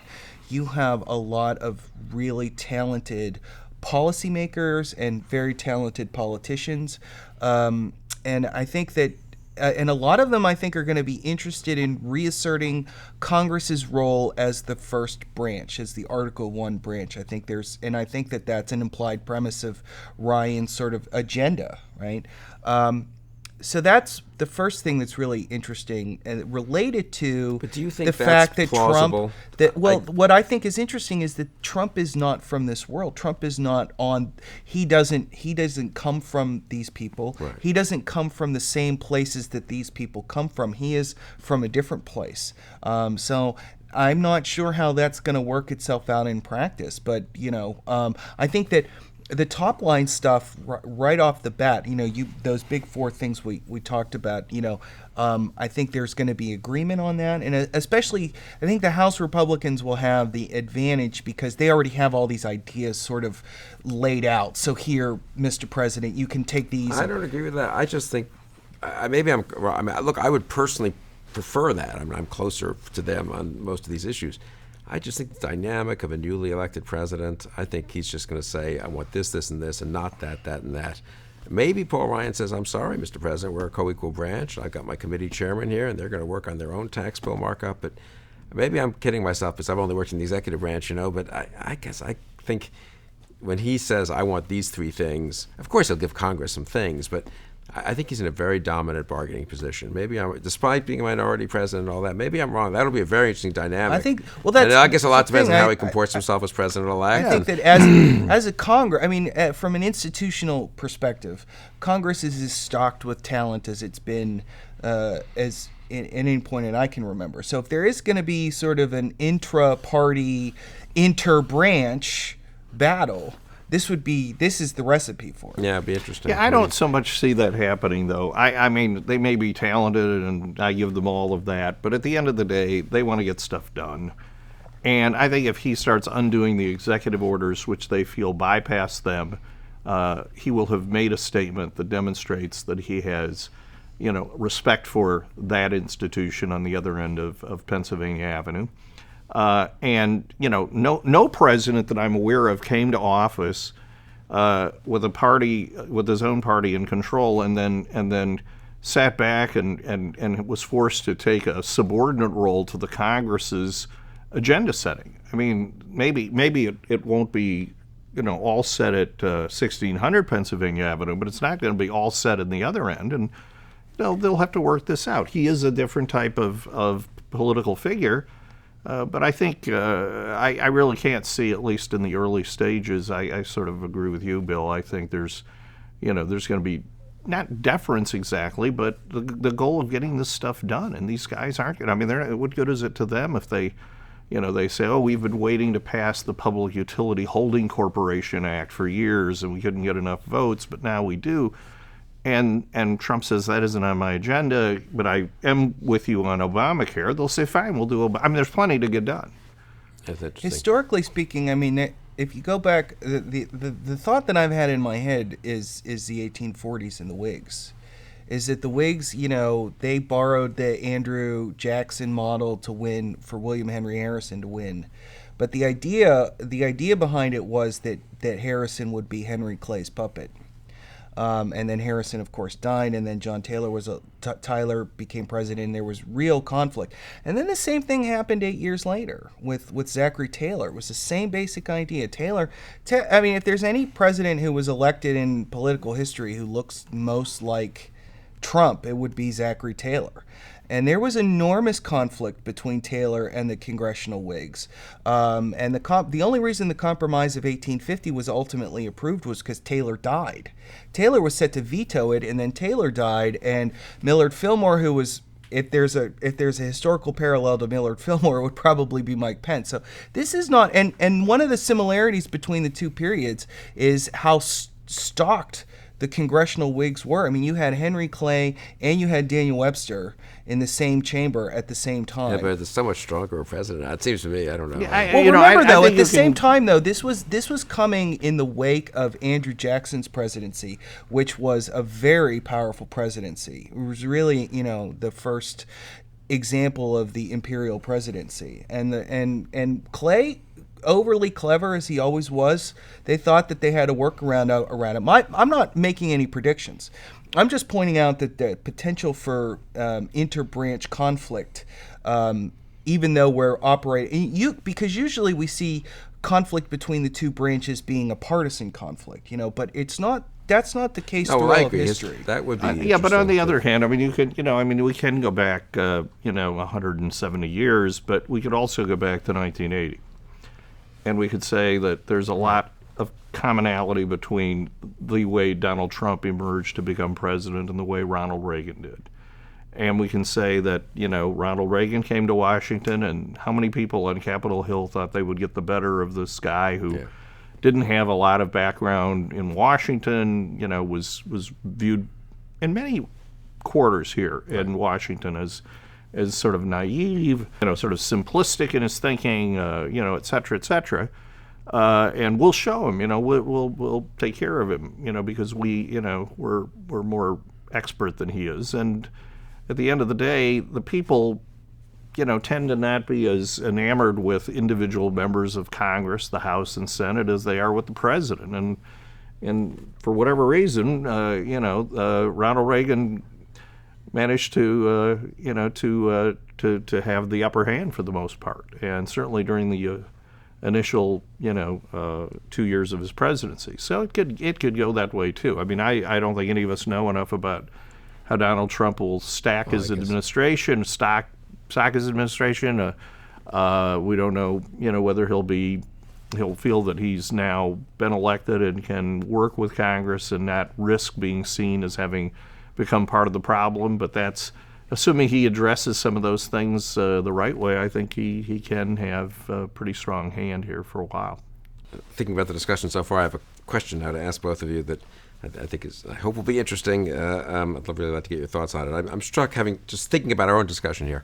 you have a lot of really talented policymakers and very talented politicians. And I think that and a lot of them, I think, are going to be interested in reasserting Congress's role as the first branch, as the Article 1 branch. I think that that's an implied premise of Ryan's sort of agenda, right? So that's the first thing that's really interesting and related to But do you think the that's fact that plausible? What I think is interesting is that Trump is not from this world. Trump is not on. He doesn't come from these people. Right. He doesn't come from the same places that these people come from. He is from a different place. So I'm not sure how that's going to work itself out in practice. But I think that the top line stuff right off the bat, those big four things we talked about, I think there's going to be agreement on that. And especially, I think the House Republicans will have the advantage because they already have all these ideas sort of laid out. So here, Mr. President, you can take these. I don't agree with that. I just think maybe I'm wrong. I mean, look, I would personally prefer that. I mean, I'm closer to them on most of these issues. I just think the dynamic of a newly elected president, I think he's just going to say, I want this, this, and this, and not that, that, and that. Maybe Paul Ryan says, I'm sorry, Mr. President, we're a co-equal branch. I've got my committee chairman here, and they're going to work on their own tax bill markup. But maybe I'm kidding myself because I've only worked in the executive branch, but I guess I think when he says, I want these three things, of course he'll give Congress some things, but I think he's in a very dominant bargaining position. Maybe despite being a minority president and all that, maybe I'm wrong. That'll be a very interesting dynamic. I think, and I guess a lot depends on how he comports himself as president-elect. I think that as a Congress, I mean, from an institutional perspective, Congress is as stocked with talent as it's been as in any point that I can remember. So if there is going to be sort of an intra-party, inter-branch battle, this is the recipe for it. Yeah, it'd be interesting. Yeah, I don't so much see that happening, though. I mean, they may be talented, and I give them all of that, but at the end of the day, they want to get stuff done. And I think if he starts undoing the executive orders, which they feel bypass them, he will have made a statement that demonstrates that he has, respect for that institution on the other end of Pennsylvania Avenue. And no president that I'm aware of came to office with his own party in control, and then sat back and was forced to take a subordinate role to the Congress's agenda setting. I mean, maybe it won't be all set at 1600 Pennsylvania Avenue, but it's not going to be all set in the other end, and they'll have to work this out. He is a different type of political figure. But I think I really can't see, at least in the early stages, I sort of agree with you, Bill. I think there's going to be not deference exactly, but the goal of getting this stuff done. And these guys aren't going to, I mean, what good is it to them if they say, oh, we've been waiting to pass the Public Utility Holding Corporation Act for years and we couldn't get enough votes, but now we do. And Trump says that isn't on my agenda, but I am with you on Obamacare. They'll say, fine, we'll do Obamacare. I mean, there's plenty to get done. That's interesting. Historically speaking, I mean, if you go back, the thought that I've had in my head is the 1840s and the Whigs. Is that the Whigs, they borrowed the Andrew Jackson model to win, for William Henry Harrison to win. But the idea behind it was that Harrison would be Henry Clay's puppet. And then Harrison, of course, died, and then John Taylor Tyler became president, and there was real conflict. And then the same thing happened 8 years later with Zachary Taylor. It was the same basic idea. I mean, if there's any president who was elected in political history who looks most like Trump, it would be Zachary Taylor. And there was enormous conflict between Taylor and the congressional Whigs. And the only reason the Compromise of 1850 was ultimately approved was because Taylor died. Taylor was set to veto it, and then Taylor died, and Millard Fillmore, who was, if there's a historical parallel to Millard Fillmore, it would probably be Mike Pence. So this is not, and one of the similarities between the two periods is how stocked the congressional Whigs were. I mean, you had Henry Clay and you had Daniel Webster in the same chamber at the same time. Yeah, but it's so much stronger a president. It seems to me. I don't know. Yeah, Well, you know, remember though, think at the you same can- time though, this was coming in the wake of Andrew Jackson's presidency, which was a very powerful presidency. It was really, the first example of the imperial presidency, and Clay, overly clever as he always was, they thought that they had a workaround around it. I'm not making any predictions. I'm just pointing out that the potential for interbranch conflict, even though we're operating, because usually we see conflict between the two branches being a partisan conflict, but it's not. That's not the case No, throughout I agree. history. That would be Yeah, but on the interesting. other hand, I mean, we can go back, 170 years, but we could also go back to 1980. And we could say that there's a lot of commonality between the way Donald Trump emerged to become president and the way Ronald Reagan did. And we can say that, Ronald Reagan came to Washington, and how many people on Capitol Hill thought they would get the better of this guy who didn't have a lot of background in Washington, was viewed in many quarters here in Washington as sort of naive, sort of simplistic in his thinking, et cetera, et cetera. And we'll show him, we'll take care of him, because we're more expert than he is. And at the end of the day, the people, tend to not be as enamored with individual members of Congress, the House and Senate, as they are with the president. And for whatever reason, Ronald Reagan managed to have the upper hand for the most part, and certainly during the initial 2 years of his presidency. So it could go that way too. I mean, I don't think any of us know enough about how Donald Trump will stack his administration, stock his administration. We don't know, whether he'll feel that he's now been elected and can work with Congress and not risk being seen as having become part of the problem. But that's assuming he addresses some of those things the right way. I think he can have a pretty strong hand here for a while. Thinking about the discussion so far, I have a question now to ask both of you that I think I hope will be interesting. I'd really like to get your thoughts on it. I'm struck just thinking about our own discussion here.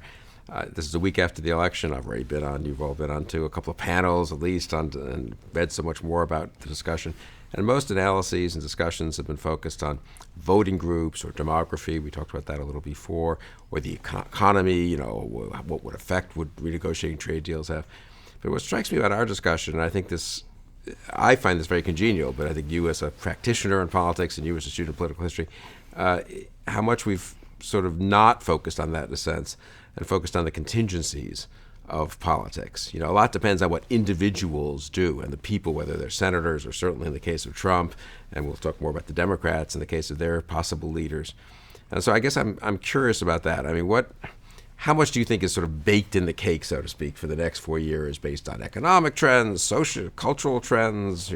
This is a week after the election. I've already been on, you've all been on to a couple of panels at least, and read so much more about the discussion. And most analyses and discussions have been focused on voting groups or demography. We talked about that a little before, or the economy, what effect would renegotiating trade deals have. But what strikes me about our discussion, and I find this very congenial, but I think you as a practitioner in politics and you as a student of political history, how much we've sort of not focused on that in a sense, and focused on the contingencies of politics. A lot depends on what individuals do and the people, whether they're senators or certainly in the case of Trump, and we'll talk more about the Democrats in the case of their possible leaders. And so I guess I'm curious about that. I mean, how much do you think is sort of baked in the cake, so to speak, for the next 4 years based on economic trends, social, cultural trends,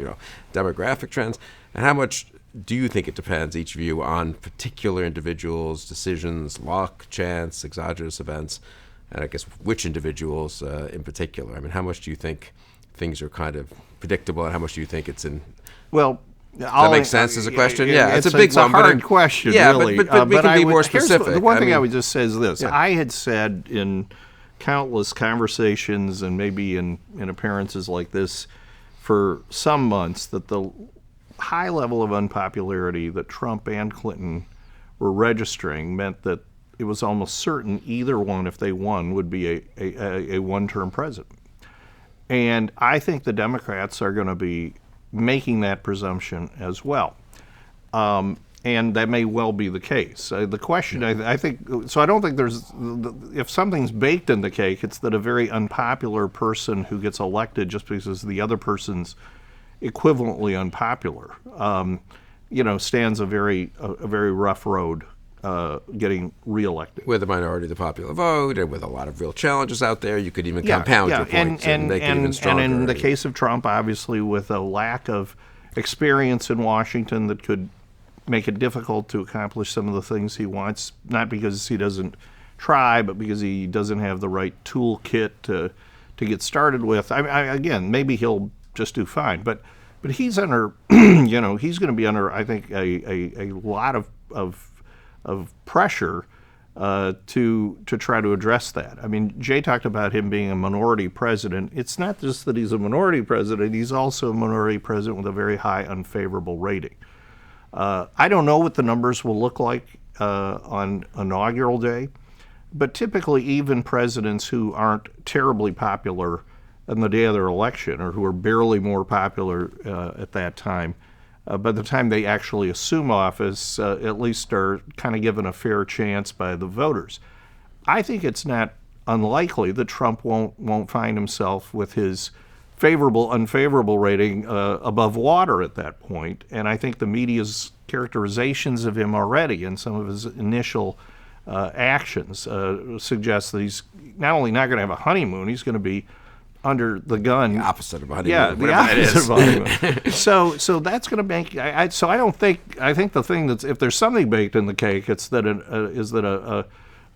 demographic trends, and how much do you think it depends, each of you, on particular individuals' decisions, luck, chance, exogenous events, and I guess which individuals in particular? I mean, how much do you think things are kind of predictable, and how much do you think it's in? Well, does that make sense as a question? Yeah, it's a big one. It's a hard question, yeah, really. but we can be more here's specific. The one thing I would just say is this. Yeah. I had said in countless conversations and maybe in appearances like this for some months that the high level of unpopularity that Trump and Clinton were registering meant that it was almost certain either one, if they won, would be a one-term president. And I think the Democrats are going to be making that presumption as well. And that may well be the case. The question, I think, so I don't think if something's baked in the cake, it's that a very unpopular person who gets elected just because the other person's equivalently unpopular, stands a very rough road getting reelected. With a minority of the popular vote and with a lot of real challenges out there, you could even compound your points and make it even stronger. And in the case of Trump, obviously, with a lack of experience in Washington that could make it difficult to accomplish some of the things he wants, not because he doesn't try, but because he doesn't have the right toolkit to get started with. Again, maybe he'll just do fine. But But he's under, he's going to be under, I think, a lot of pressure to try to address that. I mean, Jay talked about him being a minority president. It's not just that he's a minority president, he's also a minority president with a very high unfavorable rating. I don't know what the numbers will look like on inaugural day, but typically even presidents who aren't terribly popular on the day of their election, or who are barely more popular at that time, by the time they actually assume office, at least are kind of given a fair chance by the voters. I think it's not unlikely that Trump won't find himself with his unfavorable rating above water at that point. And I think the media's characterizations of him already and some of his initial actions suggest that he's not only not going to have a honeymoon, he's going to be under the gun. The opposite of a honeymoon. Yeah, the opposite of a honeymoon. So that's going to make. I don't think. I think the thing that's, if there's something baked in the cake, it's that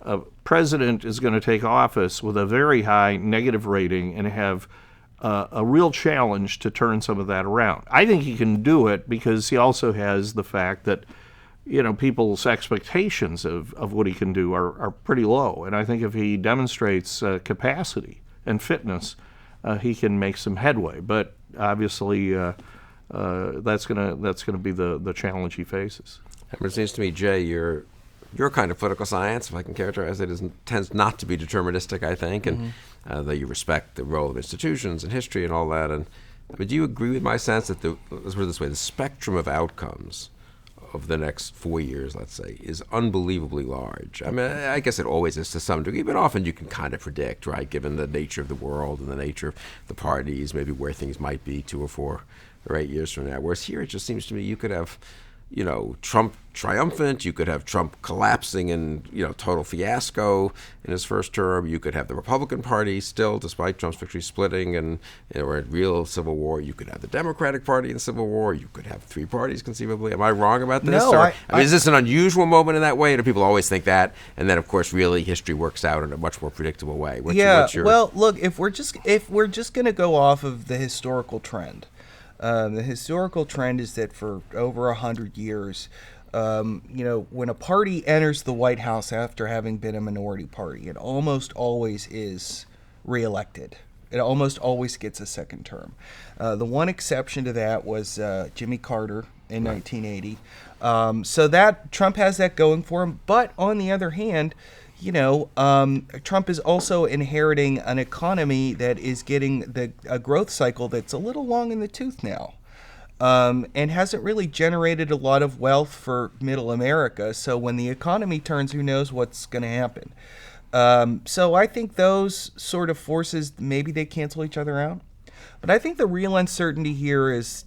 a president is going to take office with a very high negative rating and have a real challenge to turn some of that around. I think he can do it because he also has the fact that, people's expectations of what he can do are pretty low. And I think if he demonstrates capacity and fitness, he can make some headway. But obviously, that's gonna be the challenge he faces. It seems to me, Jay, your kind of political science, if I can characterize it, tends not to be deterministic, I think, and that you respect the role of institutions and history and all that. And do you agree with my sense that let's put it this way, the spectrum of outcomes of the next 4 years, let's say, is unbelievably large? I mean, I guess it always is to some degree, but often you can kind of predict, right, given the nature of the world and the nature of the parties, maybe where things might be 2 or 4 or 8 years from now. Whereas here, it just seems to me you could have, Trump triumphant, you could have Trump collapsing in, total fiasco in his first term. You could have the Republican Party still, despite Trump's victory, splitting and we're in real civil war. You could have the Democratic Party in civil war. You could have 3 parties conceivably. Am I wrong about this? No, I mean, is this an unusual moment in that way? Or do people always think that? And then, of course, really history works out in a much more predictable way. Well, look, if we're just going to go off of the historical trend, the historical trend is that for over 100 years, when a party enters the White House after having been a minority party, it almost always is reelected. It almost always gets a second term. The one exception to that was Jimmy Carter in 1980. So that Trump has that going for him. But on the other hand, Trump is also inheriting an economy that is getting a growth cycle that's a little long in the tooth now, and hasn't really generated a lot of wealth for middle America. So when the economy turns, who knows what's going to happen? So I think those sort of forces, maybe they cancel each other out. But I think the real uncertainty here is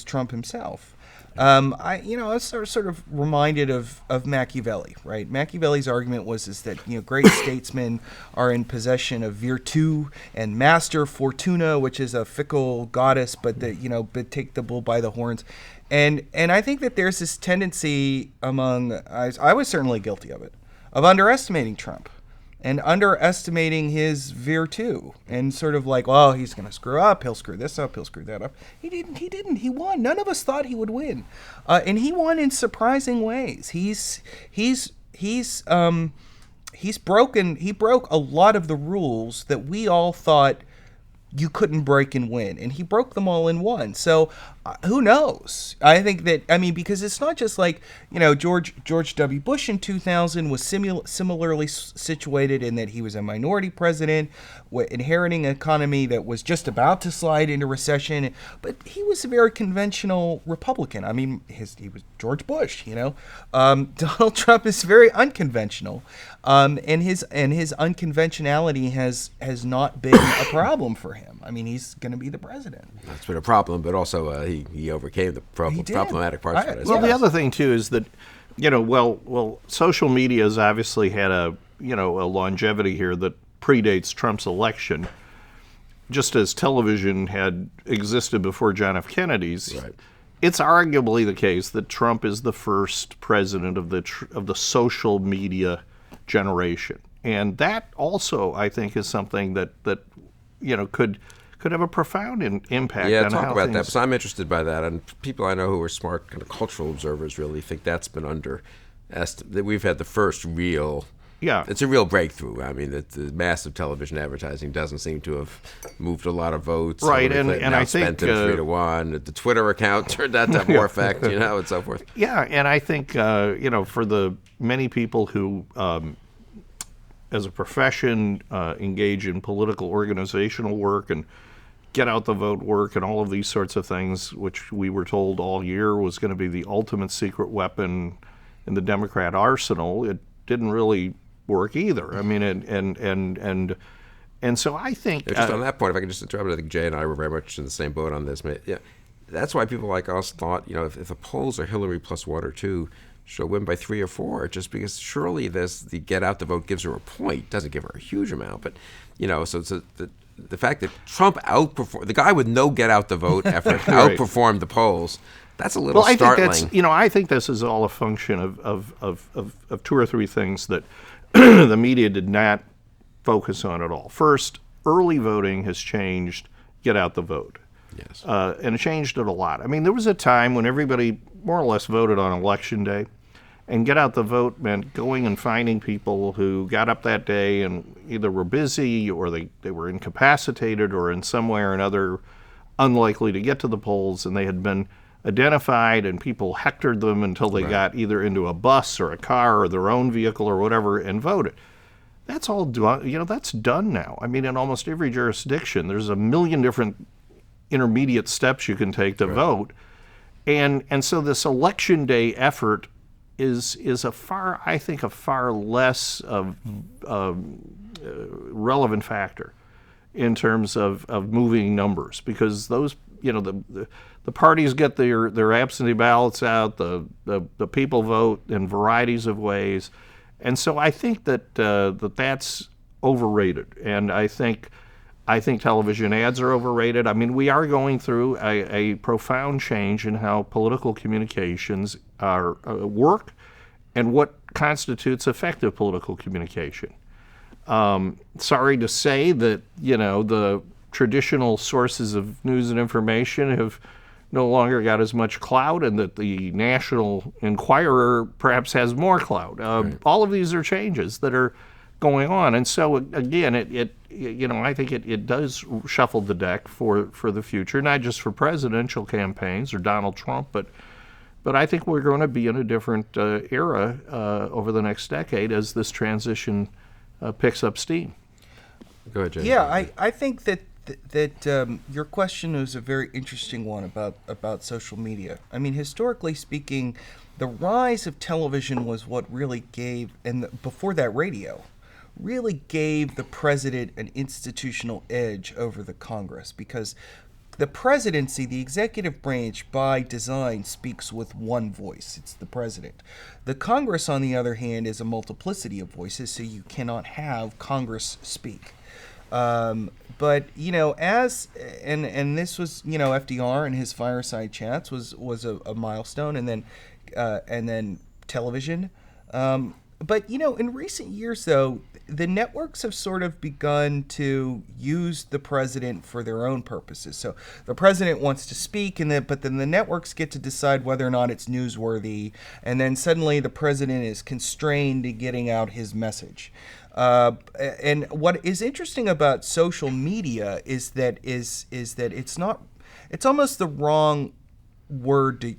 Trump himself. I was sort of reminded of Machiavelli, right? Machiavelli's argument was that great statesmen are in possession of virtu and master fortuna, which is a fickle goddess, but but take the bull by the horns, and I think that there's this tendency among I was certainly guilty of it, of underestimating Trump and underestimating his virtu, and sort of like, well, he's going to screw up, he'll screw this up, he'll screw that up. He didn't. He won. None of us thought he would win, and he won in surprising ways. He broke a lot of the rules that we all thought you couldn't break and win, and he broke them all in one. So who knows? I think that, because it's not just like, George W. Bush in 2000 was similarly situated in that he was a minority president, inheriting an economy that was just about to slide into recession, but he was a very conventional Republican. He was George Bush, Donald Trump is very unconventional, and his unconventionality has not been a problem for him. He's going to be the president. That's been a problem, but also he overcame the problematic parts of it. Well, the other thing too is that, social media has obviously had a longevity here that predates Trump's election, just as television had existed before John F. Kennedy's. Right. It's arguably the case that Trump is the first president of the social media generation, and that also, I think, is something that could could have a profound impact Yeah, on talk how about things. that, because I'm interested by that. And people I know who are smart kind of cultural observers really think that's been that we've had the first real. Yeah. It's a real breakthrough. I mean, the massive television advertising doesn't seem to have moved a lot of votes. Right, Hillary Clinton and I outspent think, him 3-1. The Twitter account turned out to have more effect, and so forth. Yeah, and I think for the many people who, as a profession, engage in political organizational work and get out the vote work and all of these sorts of things, which we were told all year was going to be the ultimate secret weapon in the Democrat arsenal, it didn't really work either. I mean, and so I think Just on that point, if I could just interrupt, I think Jay and I were very much in the same boat on this. Yeah, that's why people like us thought, if the polls are Hillary plus 1 or 2, she'll win by 3 or 4. Just because surely the get out the vote gives her a point, doesn't give her a huge amount, but so the fact that Trump outperformed the guy with no get out the vote effort Right. outperformed the polls. That's a little I startling. think that's I think this is all a function of 2 or 3 things that the media did not focus on at all. First, early voting has changed get out the vote. Yes. And it changed it a lot. I mean, there was a time when everybody more or less voted on Election Day, and get out the vote meant going and finding people who got up that day and either were busy or they were incapacitated or in some way or another unlikely to get to the polls, and they had been identified and people hectored them until they got either into a bus or a car or their own vehicle or whatever and voted. That's all done. That's done now. I mean, in almost every jurisdiction, there's a million different intermediate steps you can take to vote, and so this Election Day effort is a far less relevant factor in terms of moving numbers, because those the parties get their absentee ballots out, the people vote in varieties of ways, and so I think that's overrated, and I think television ads are overrated. I mean, we are going through a profound change in how political communications are work and what constitutes effective political communication. Sorry to say that, the traditional sources of news and information have no longer got as much clout, and that the National Enquirer perhaps has more clout. All of these are changes that are going on, and so again, I think it does shuffle the deck for the future, not just for presidential campaigns or Donald Trump, but I think we're going to be in a different era over the next decade as this transition picks up steam. Go ahead, Jay. Yeah, I think that your question is a very interesting one about social media. I mean, historically speaking, the rise of television was what really gave, and before that, radio, really gave the president an institutional edge over the Congress, because the presidency, the executive branch, by design, speaks with one voice. It's the president. The Congress, on the other hand, is a multiplicity of voices, so you cannot have Congress speak. But this was FDR and his fireside chats was a milestone, and then television. But in recent years, though, the networks have sort of begun to use the president for their own purposes. So the president wants to speak, but then the networks get to decide whether or not it's newsworthy, and then suddenly the president is constrained to getting out his message. And what is interesting about social media is that it's almost the wrong word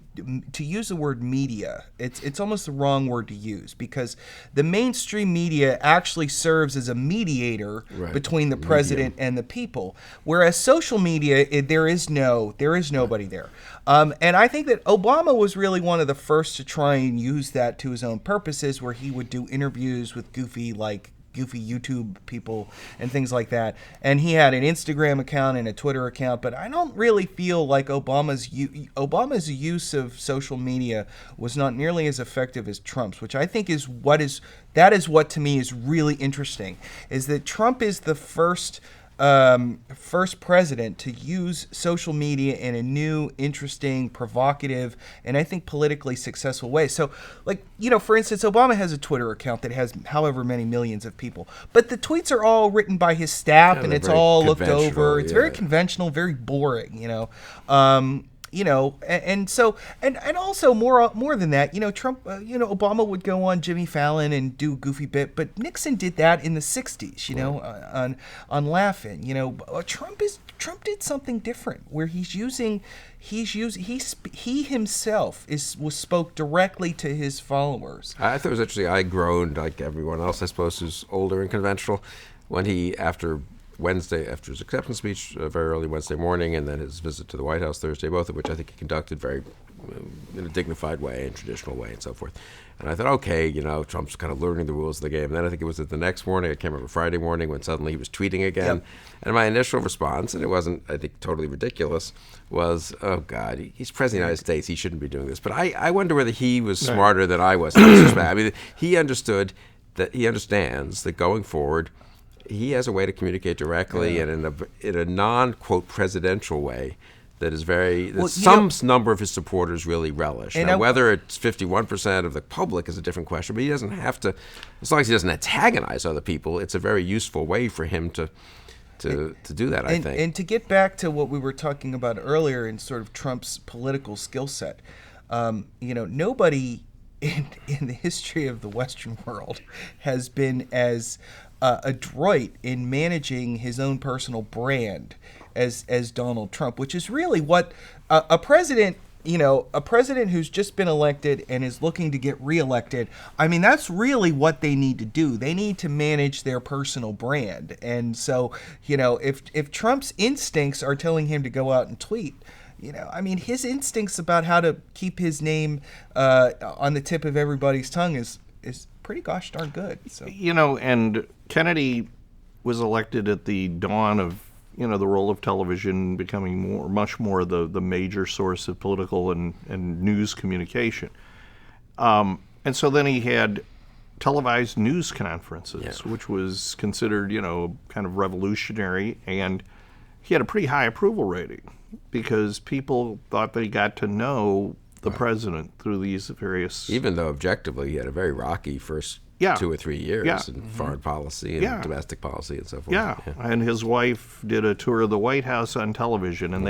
to use the word media. It's almost the wrong word to use, because the mainstream media actually serves as a mediator between the president and the people, whereas social media, there is nobody there. And I think that Obama was really one of the first to try and use that to his own purposes, where he would do interviews with goofy YouTube people and things like that. And he had an Instagram account and a Twitter account, but I don't really feel like Obama's use of social media was not nearly as effective as Trump's, which I think is what to me is really interesting, is that Trump is the first first president to use social media in a new, interesting, provocative, and I think politically successful way. So, like, for instance, Obama has a Twitter account that has however many millions of people, but the tweets are all written by his staff, and it's all looked over. It's very conventional, very boring, and so also more than that, Trump, Obama would go on Jimmy Fallon and do a goofy bit, but Nixon did that in the '60s, on Laughing. Trump did something different where he himself spoke directly to his followers. I thought it was interesting. I groaned like everyone else, I suppose, who's older and conventional, when he, after his acceptance speech very early Wednesday morning, and then his visit to the White House Thursday, both of which I think he conducted very in a dignified way and traditional way and so forth. And I thought, okay, Trump's kind of learning the rules of the game. And then I think it was the next morning, I can't remember, Friday morning, when suddenly he was tweeting again. Yep. And my initial response, and it wasn't, I think, totally ridiculous, was, oh, God, he's president of the United States. He shouldn't be doing this. But I wonder whether he was smarter than I was. I mean, he understands that going forward, he has a way to communicate directly and in a non-quote presidential way that is some number of his supporters really relish. Now, whether it's 51% of the public is a different question, but he doesn't have to, as long as he doesn't antagonize other people, it's a very useful way for him to do that, I think. And to get back to what we were talking about earlier in sort of Trump's political skill set, nobody in the history of the Western world has been as adroit in managing his own personal brand as Donald Trump, which is really what a president who's just been elected and is looking to get reelected. I mean, that's really what they need to do. They need to manage their personal brand. And so, if Trump's instincts are telling him to go out and tweet, his instincts about how to keep his name on the tip of everybody's tongue is pretty gosh darn good. So. And Kennedy was elected at the dawn of, the role of television becoming much more the major source of political and news communication. And so then he had televised news conferences, which was considered, kind of revolutionary, and he had a pretty high approval rating because people thought they got to know the president through these various... Even though objectively he had a very rocky first 2 or 3 years in foreign policy and domestic policy and so forth. And his wife did a tour of the White House on television, and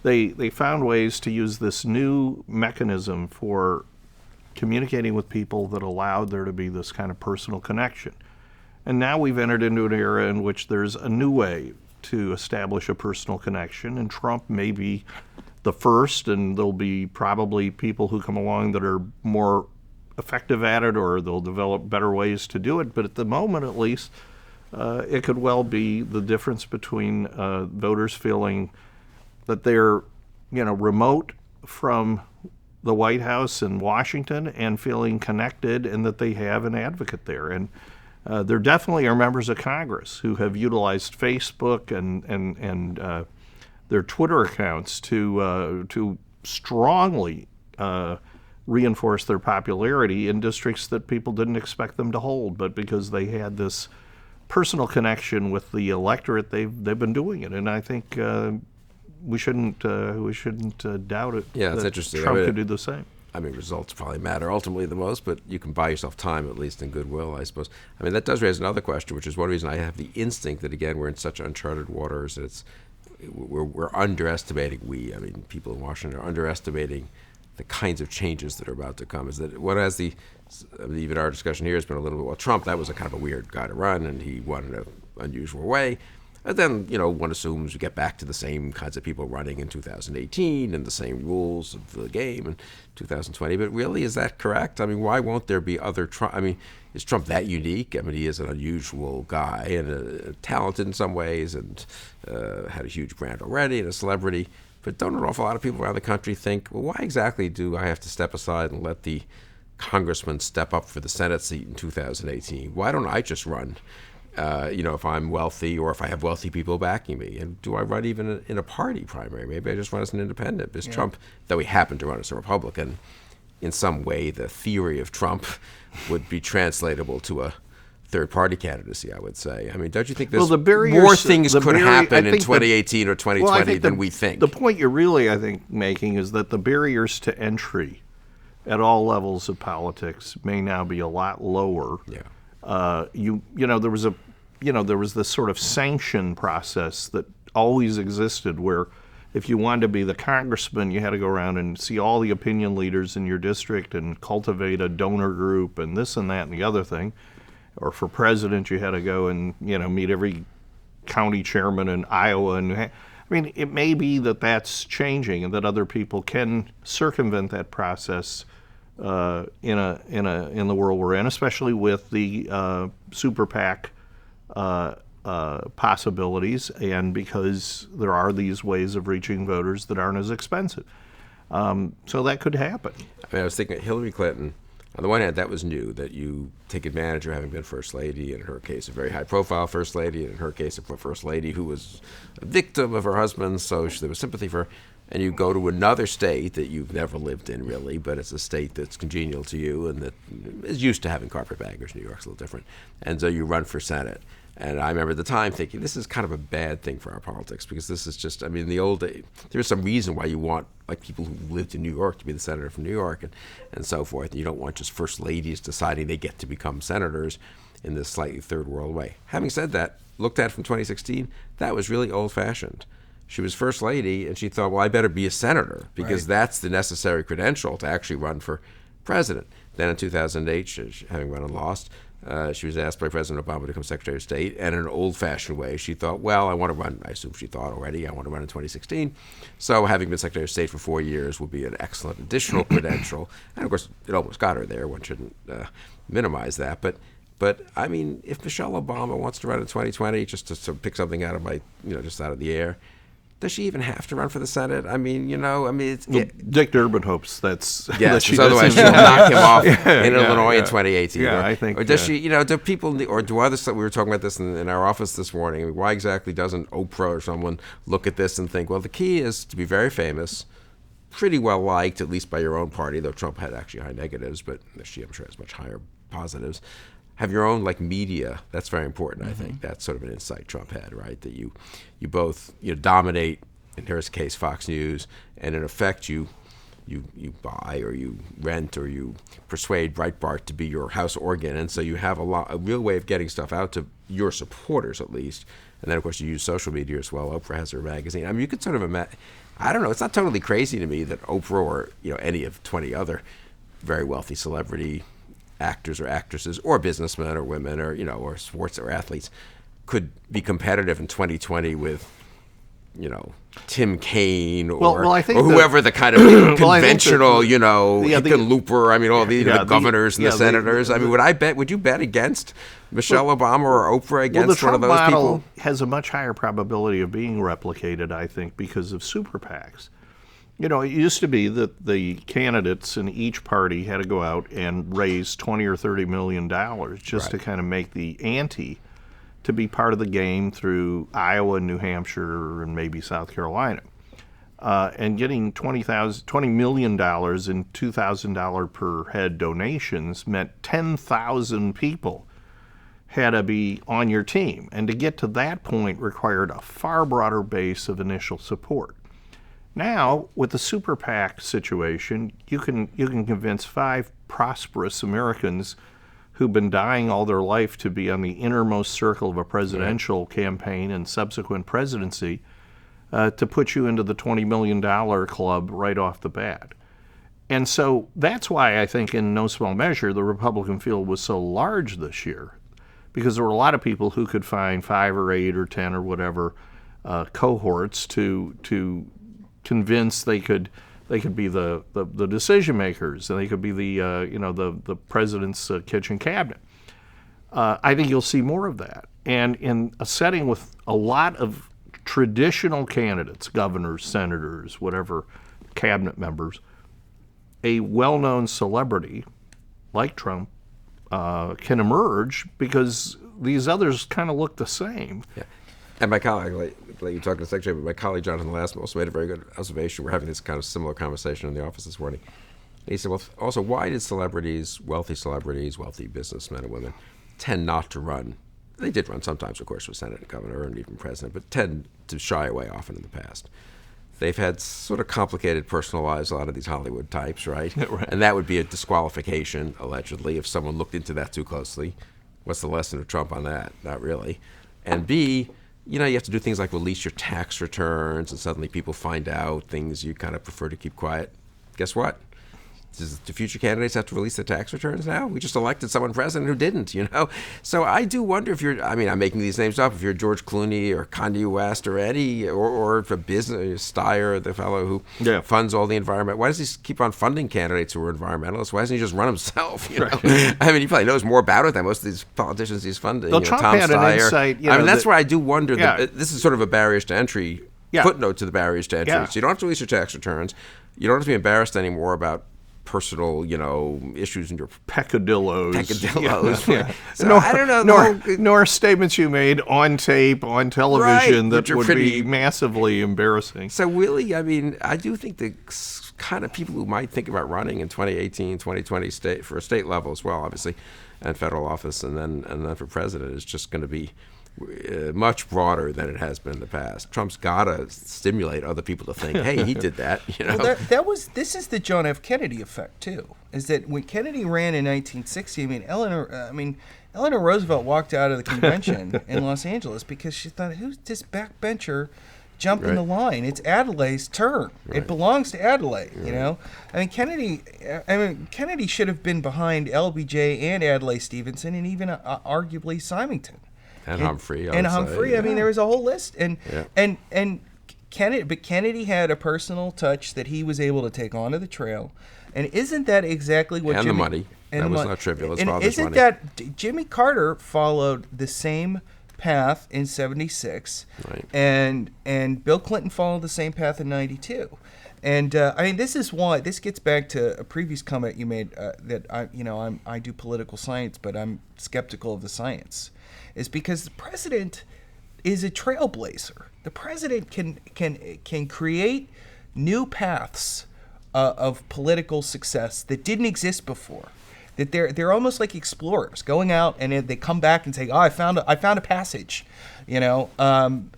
they found ways to use this new mechanism for communicating with people that allowed there to be this kind of personal connection. And now we've entered into an era in which there's a new way to establish a personal connection, and Trump may be the first, and there'll be probably people who come along that are more effective at it, or they'll develop better ways to do it. But at the moment, at least, it could well be the difference between voters feeling that they're, remote from the White House in Washington and feeling connected, and that they have an advocate there. And there definitely are members of Congress who have utilized Facebook and their Twitter accounts to strongly reinforce their popularity in districts that people didn't expect them to hold, but because they had this personal connection with the electorate, they've been doing it, and I think we shouldn't doubt it. Yeah, it's interesting. Trump could do the same. I mean, results probably matter ultimately the most, but you can buy yourself time, at least in goodwill, I suppose. I mean, that does raise another question, which is one reason I have the instinct that, again, we're in such uncharted waters that we're underestimating. People in Washington are underestimating the kinds of changes that are about to come. Is that what has even our discussion here has been a little bit, well, Trump, that was a kind of a weird guy to run, and he won in an unusual way. And then, one assumes we get back to the same kinds of people running in 2018 and the same rules of the game in 2020. But really, is that correct? I mean, why won't there be other Trump? I mean, is Trump that unique? I mean, he is an unusual guy and talented in some ways and had a huge brand already and a celebrity. But don't an awful lot of people around the country think, well, why exactly do I have to step aside and let the congressman step up for the Senate seat in 2018? Why don't I just run? If I'm wealthy or if I have wealthy people backing me, and do I run even in a party primary? Maybe I just run as an independent. Because Trump, though he happened to run as a Republican, in some way the theory of Trump would be translatable to a third-party candidacy, I would say. I mean, don't you think Well, there's the barriers- more things the could barrier- happen I in think 2018 or 2020 than we think? The point you're really, I think, making is that the barriers to entry at all levels of politics may now be a lot lower. Yeah. There was this sort of sanction process that always existed where if you wanted to be the congressman, you had to go around and see all the opinion leaders in your district and cultivate a donor group and this and that and the other thing. Or for president, you had to go and meet every county chairman in Iowa. And I mean, it may be that that's changing and that other people can circumvent that process in the world we're in, especially with the super PAC possibilities, and because there are these ways of reaching voters that aren't as expensive. So that could happen. I mean, I was thinking Hillary Clinton, on the one hand, that was new, that you take advantage of having been First Lady, in her case, a very high-profile First Lady, and in her case, a First Lady who was a victim of her husband, so there was sympathy for her. And you go to another state that you've never lived in, really, but it's a state that's congenial to you and that is used to having carpetbaggers. New York's a little different. And so you run for Senate. And I remember at the time thinking, this is kind of a bad thing for our politics, because this is just, I mean, in the old days, there's some reason why you want, like, people who lived in New York to be the senator from New York and so forth. And you don't want just first ladies deciding they get to become senators in this slightly third world way. Having said that, looked at from 2016, that was really old-fashioned. She was First Lady, and she thought, well, I better be a senator, because that's the necessary credential to actually run for president. Then in 2008, having run and lost, she was asked by President Obama to become Secretary of State, and in an old-fashioned way, she thought, well, I want to run, I assume she thought already, I want to run in 2016. So having been Secretary of State for 4 years will be an excellent additional credential. And, of course, it almost got her there. One shouldn't minimize that. But I mean, if Michelle Obama wants to run in 2020, just to sort of pick something out of just out of the air, does she even have to run for the Senate? I mean, Dick Durbin hopes that's yes. that Otherwise, she'll knock him off in Illinois in 2018. Yeah, I think. Or does she? Do people or do others? We were talking about this in our office this morning. I mean, why exactly doesn't Oprah or someone look at this and think, well, the key is to be very famous, pretty well liked, at least by your own party, though Trump had actually high negatives, but she, I'm sure, has much higher positives. Have your own media. That's very important. I think that's sort of an insight Trump had, right? That you both dominate, in his case, Fox News, and in effect you buy or you rent or you persuade Breitbart to be your house organ, and so you have a real way of getting stuff out to your supporters at least. And then of course you use social media as well. Oprah has her magazine. I mean, you could sort of imagine. I don't know. It's not totally crazy to me that Oprah or any of 20 other very wealthy celebrity actors or actresses or businessmen or women or sports or athletes could be competitive in 2020 with Tim Kaine or whoever the kind of conventional Hickenlooper, I mean all the governors and the senators. I mean, would you bet against Michelle Obama or Oprah against one of those people? The Trump model has a much higher probability of being replicated, I think, because of super PACs. It used to be that the candidates in each party had to go out and raise $20 or $30 million just to kind of make the ante to be part of the game through Iowa, New Hampshire, and maybe South Carolina. And getting $20 million in $2,000 per head donations meant 10,000 people had to be on your team. And to get to that point required a far broader base of initial support. Now, with the super PAC situation, you can convince 5 prosperous Americans who've been dying all their life to be on the innermost circle of a presidential campaign and subsequent presidency to put you into the $20 million club right off the bat. And so that's why I think in no small measure the Republican field was so large this year, because there were a lot of people who could find 5 or 8 or 10 or whatever cohorts to convince they could be the decision makers, and they could be the president's kitchen cabinet. I think you'll see more of that, and in a setting with a lot of traditional candidates, governors, senators, whatever, cabinet members, a well-known celebrity like Trump can emerge because these others kind of look the same. Yeah. And my colleague, like you talked to the secretary, but my colleague Jonathan Lassman also made a very good observation. We're having this kind of similar conversation in the office this morning. And he said, well, also, why did wealthy businessmen and women, tend not to run. They did run sometimes, of course, for Senate and governor and even president, but tend to shy away often in the past. They've had sort of complicated personal lives, a lot of these Hollywood types, right? Right. And that would be a disqualification, allegedly, if someone looked into that too closely. What's the lesson of Trump on that? Not really. And B, you have to do things like release your tax returns, and suddenly people find out things you kind of prefer to keep quiet. Guess what? Do future candidates have to release their tax returns now? We just elected someone president who didn't, So I do wonder if you're, I'm making these names up, if you're George Clooney or Kanye West or Eddie, or if a business, Steyer, the fellow who funds all the environment, why does he keep on funding candidates who are environmentalists? Why doesn't he just run himself, Right. He probably knows more about it than most of these politicians he's funding. Well, Trump Tom had an Steyer. insight, that's where I do wonder. Yeah. This is sort of a barriers to entry, footnote to the barriers to entry. Yeah. So you don't have to release your tax returns. You don't have to be embarrassed anymore about personal, issues in your peccadillos. Yeah. So I don't know. Nor statements you made on tape, on television, Right, that would be massively embarrassing. So really, I do think the kind of people who might think about running in 2018, 2020 for a state level as well, obviously, and federal office, and then for president is just going to be much broader than it has been in the past. Trump's got to stimulate other people to think, hey, he did that. Well, this is the John F. Kennedy effect too. Is that when Kennedy ran in 1960? Eleanor Roosevelt walked out of the convention in Los Angeles because she thought, who's this backbencher jumping the line? It's Adelaide's turn. Right. It belongs to Adelaide. Right. Kennedy should have been behind LBJ and Adlai Stevenson, and even arguably Symington. And Humphrey. There was a whole list, and Kennedy had a personal touch that he was able to take onto the trail, and isn't that exactly what? And the money. That was not trivial. And isn't that Jimmy Carter followed the same path in '76, right. and Bill Clinton followed the same path in '92. And this is why this gets back to a previous comment you made that I do political science, but I'm skeptical of the science. Is because the president is a trailblazer. The president can create new paths of political success that didn't exist before. That they're almost like explorers going out, and they come back and say, "Oh, I found a passage," and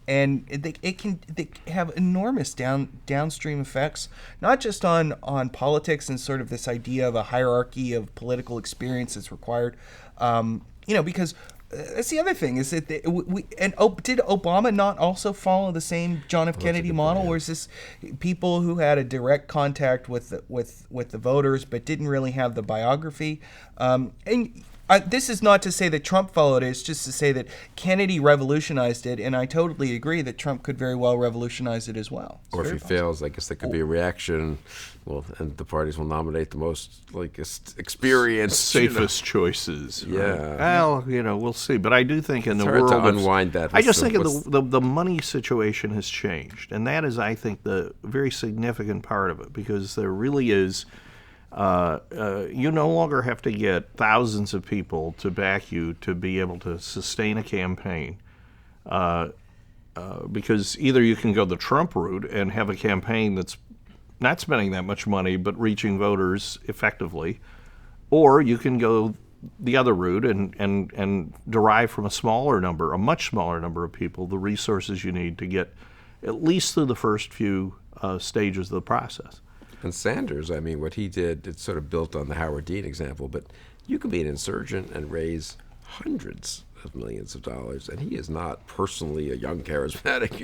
they have enormous downstream effects, not just on politics and sort of this idea of a hierarchy of political experience that's required, because. That's the other thing is that did Obama not also follow the same John F. Kennedy model, where it's this people who had a direct contact with the voters but didn't really have the biography? This is not to say that Trump followed it. It's just to say that Kennedy revolutionized it, and I totally agree that Trump could very well revolutionize it as well. Or if he fails, I guess there could be a reaction. Well, and the parties will nominate the most experienced, safest choices. Yeah. Well, we'll see. But I do think in the hard world to unwind that. I just think the money situation has changed, and that is, I think, the very significant part of it, because there really is. You no longer have to get thousands of people to back you to be able to sustain a campaign, because either you can go the Trump route and have a campaign that's not spending that much money but reaching voters effectively, or you can go the other route and derive from a much smaller number of people, the resources you need to get at least through the first few stages of the process. And Sanders, what he did, it's sort of built on the Howard Dean example, but you can be an insurgent and raise hundreds of millions of dollars, and he is not personally a young, charismatic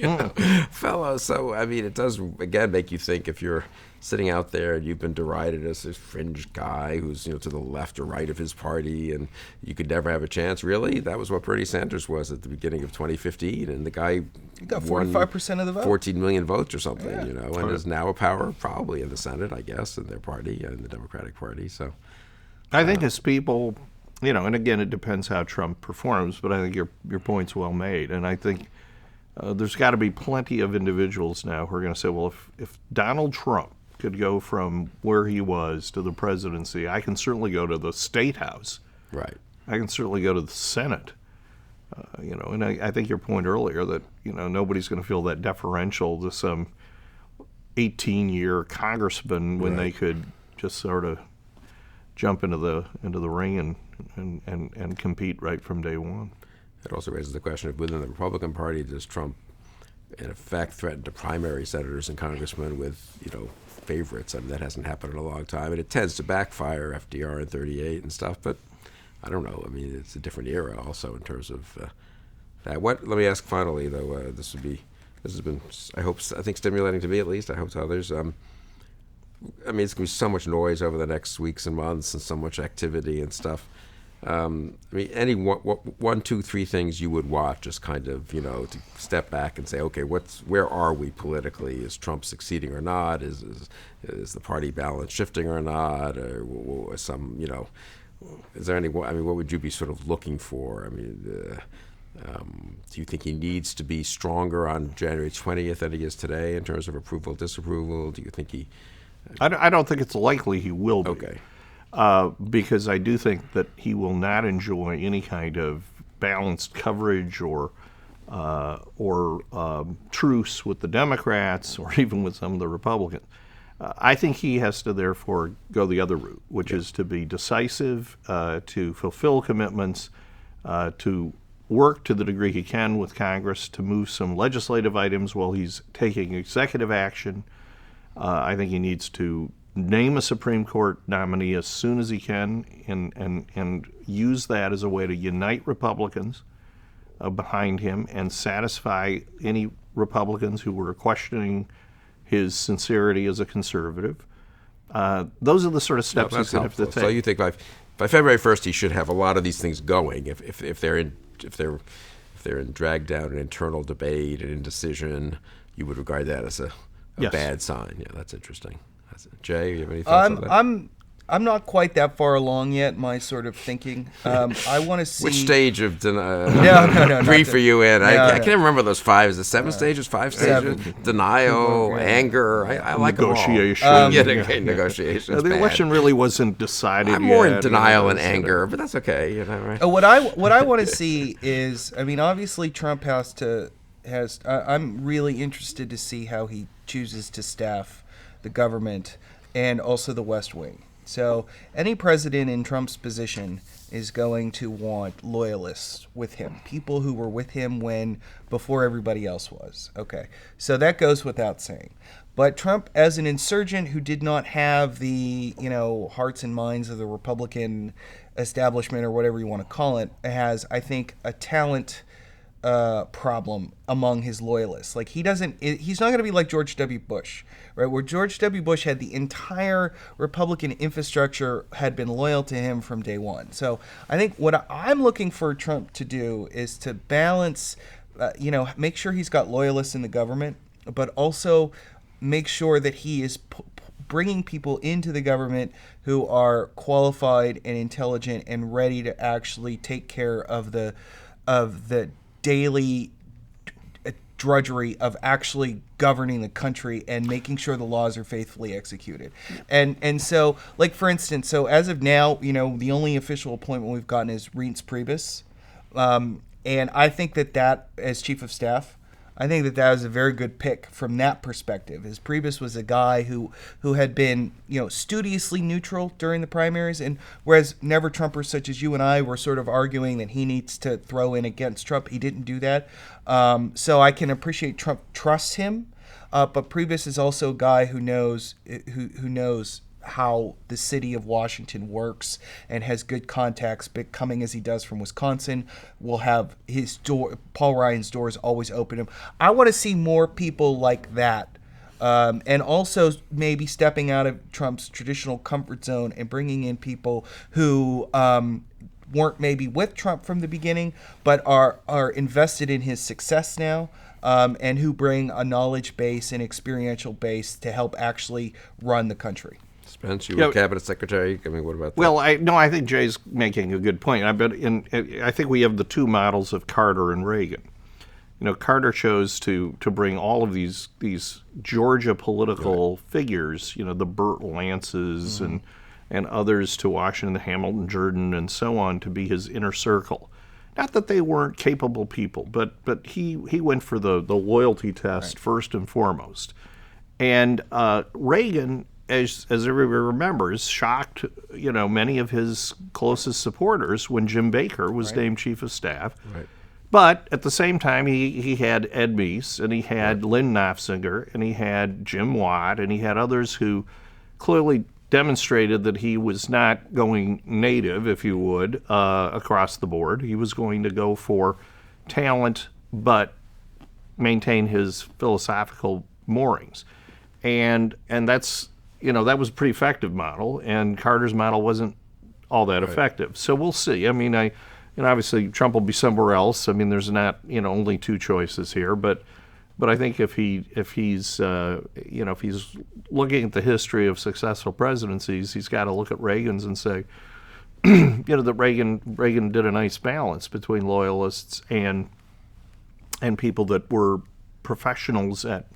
fellow. So, it does, again, make you think if you're sitting out there and you've been derided as this fringe guy who's, to the left or right of his party, and you could never have a chance. Really? That was what Bernie Sanders was at the beginning of 2015, and the guy got 45% of the vote. 14 million votes or something, and is now a power probably in the Senate, I guess, in their party, in the Democratic Party. So I think as people, and again, it depends how Trump performs, but I think your point's well made. And I think there's got to be plenty of individuals now who are going to say, well, if Donald Trump could go from where he was to the presidency, I can certainly go to the State House. Right. I can certainly go to the Senate. And I think your point earlier that, nobody's going to feel that deferential to some 18-year congressman when they could just sort of jump into the ring and compete right from day one. It also raises the question of within the Republican Party, does Trump, in effect, threaten to primary senators and congressmen with, favorites? I mean, that hasn't happened in a long time, and it tends to backfire. FDR in '38 and stuff, but I don't know. I mean, it's a different era also in terms of that. Let me ask finally, though. This has been, I think, stimulating to me at least. I hope to others. I mean, it's going to be so much noise over the next weeks and months, and so much activity and stuff. I mean, any one, two, three things you would watch, just kind of, to step back and say, okay, where are we politically? Is Trump succeeding or not? Is the party balance shifting or not? Or some, is there any? I mean, what would you be sort of looking for? I mean, do you think he needs to be stronger on January 20th than he is today in terms of approval, disapproval? Do you think he? I don't think it's likely he will be. Okay. Because I do think that he will not enjoy any kind of balanced coverage or truce with the Democrats or even with some of the Republicans. I think he has to therefore go the other route, which is to be decisive, to fulfill commitments, to work to the degree he can with Congress to move some legislative items while he's taking executive action. I think he needs to name a Supreme Court nominee as soon as he can and use that as a way to unite Republicans behind him and satisfy any Republicans who were questioning his sincerity as a conservative. Those are the sort of steps he's going to have to take. So you think by February 1st he should have a lot of these things going if they're in dragged down an internal debate and indecision, you would regard that as a Yes. bad sign. Yeah, that's interesting. Jay, you have any thoughts on that? I'm not quite that far along yet. My sort of thinking. I want to see which stage of no, grief are you in? I can't remember those five. Is it 7 stages? 5 stages? Denial, anger. I like negotiation. Negotiation. The election really wasn't decided. I'm more in denial and anger, but that's okay. Right? What I want to see is, I mean, obviously Trump I'm really interested to see how he chooses to staff the government and also the West Wing. So any president in Trump's position is going to want loyalists with him, people who were with him before everybody else was. Okay, so that goes without saying. But Trump, as an insurgent who did not have the hearts and minds of the Republican establishment or whatever you want to call it, has, I think, a talent problem among his loyalists. Like he's not going to be like George W. Bush, right? Where George W. Bush had the entire Republican infrastructure had been loyal to him from day one. So I think what I'm looking for Trump to do is to balance, make sure he's got loyalists in the government, but also make sure that he is bringing people into the government who are qualified and intelligent and ready to actually take care of the daily drudgery of actually governing the country and making sure the laws are faithfully executed. And so, like, for instance, so as of now, the only official appointment we've gotten is Reince Priebus. And I think that as chief of staff, I think that was a very good pick from that perspective. As Priebus was a guy who had been, studiously neutral during the primaries, and whereas never Trumpers such as you and I were sort of arguing that he needs to throw in against Trump, he didn't do that. So I can appreciate Trump trusts him, but Priebus is also a guy who knows how the city of Washington works and has good contacts, but coming as he does from Wisconsin, will have his door, Paul Ryan's doors always open to him. I want to see more people like that. And also maybe stepping out of Trump's traditional comfort zone and bringing in people who weren't maybe with Trump from the beginning, but are invested in his success now. And who bring a knowledge base and experiential base to help actually run the country. Spence, you were cabinet secretary. I mean, what about that? Well, I think Jay's making a good point. I think we have the two models of Carter and Reagan. Carter chose to bring all of these Georgia political figures, the Burt Lances and others to Washington, the Hamilton Jordan, and so on, to be his inner circle. Not that they weren't capable people, but he went for the loyalty test first and foremost. And Reagan as everybody remembers, shocked many of his closest supporters when Jim Baker was named chief of staff. Right. But at the same time, he had Ed Meese, and he had Lynn Nafziger, and he had Jim Watt, and he had others who clearly demonstrated that he was not going native, if you would, across the board. He was going to go for talent, but maintain his philosophical moorings. And that's, that was a pretty effective model, and Carter's model wasn't all that effective. So we'll see. I mean, obviously Trump will be somewhere else. I mean, there's not, only two choices here, but I think if he's looking at the history of successful presidencies, he's got to look at Reagan's and say, that Reagan did a nice balance between loyalists and people that were professionals at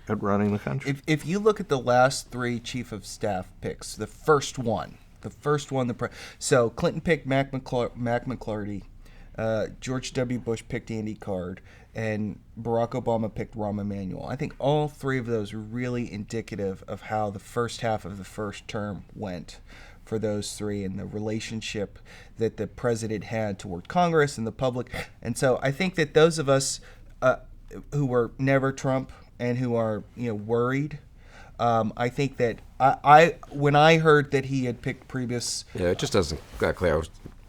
running the country. If you look at the last three chief of staff picks, the first one, so Clinton picked Mac McClarty, George W. Bush picked Andy Card, and Barack Obama picked Rahm Emanuel. I think all three of those are really indicative of how the first half of the first term went for those three and the relationship that the president had toward Congress and the public. And so I think that those of us who were never Trump and who are worried, I think that when I heard that he had picked Priebus, it just doesn't clear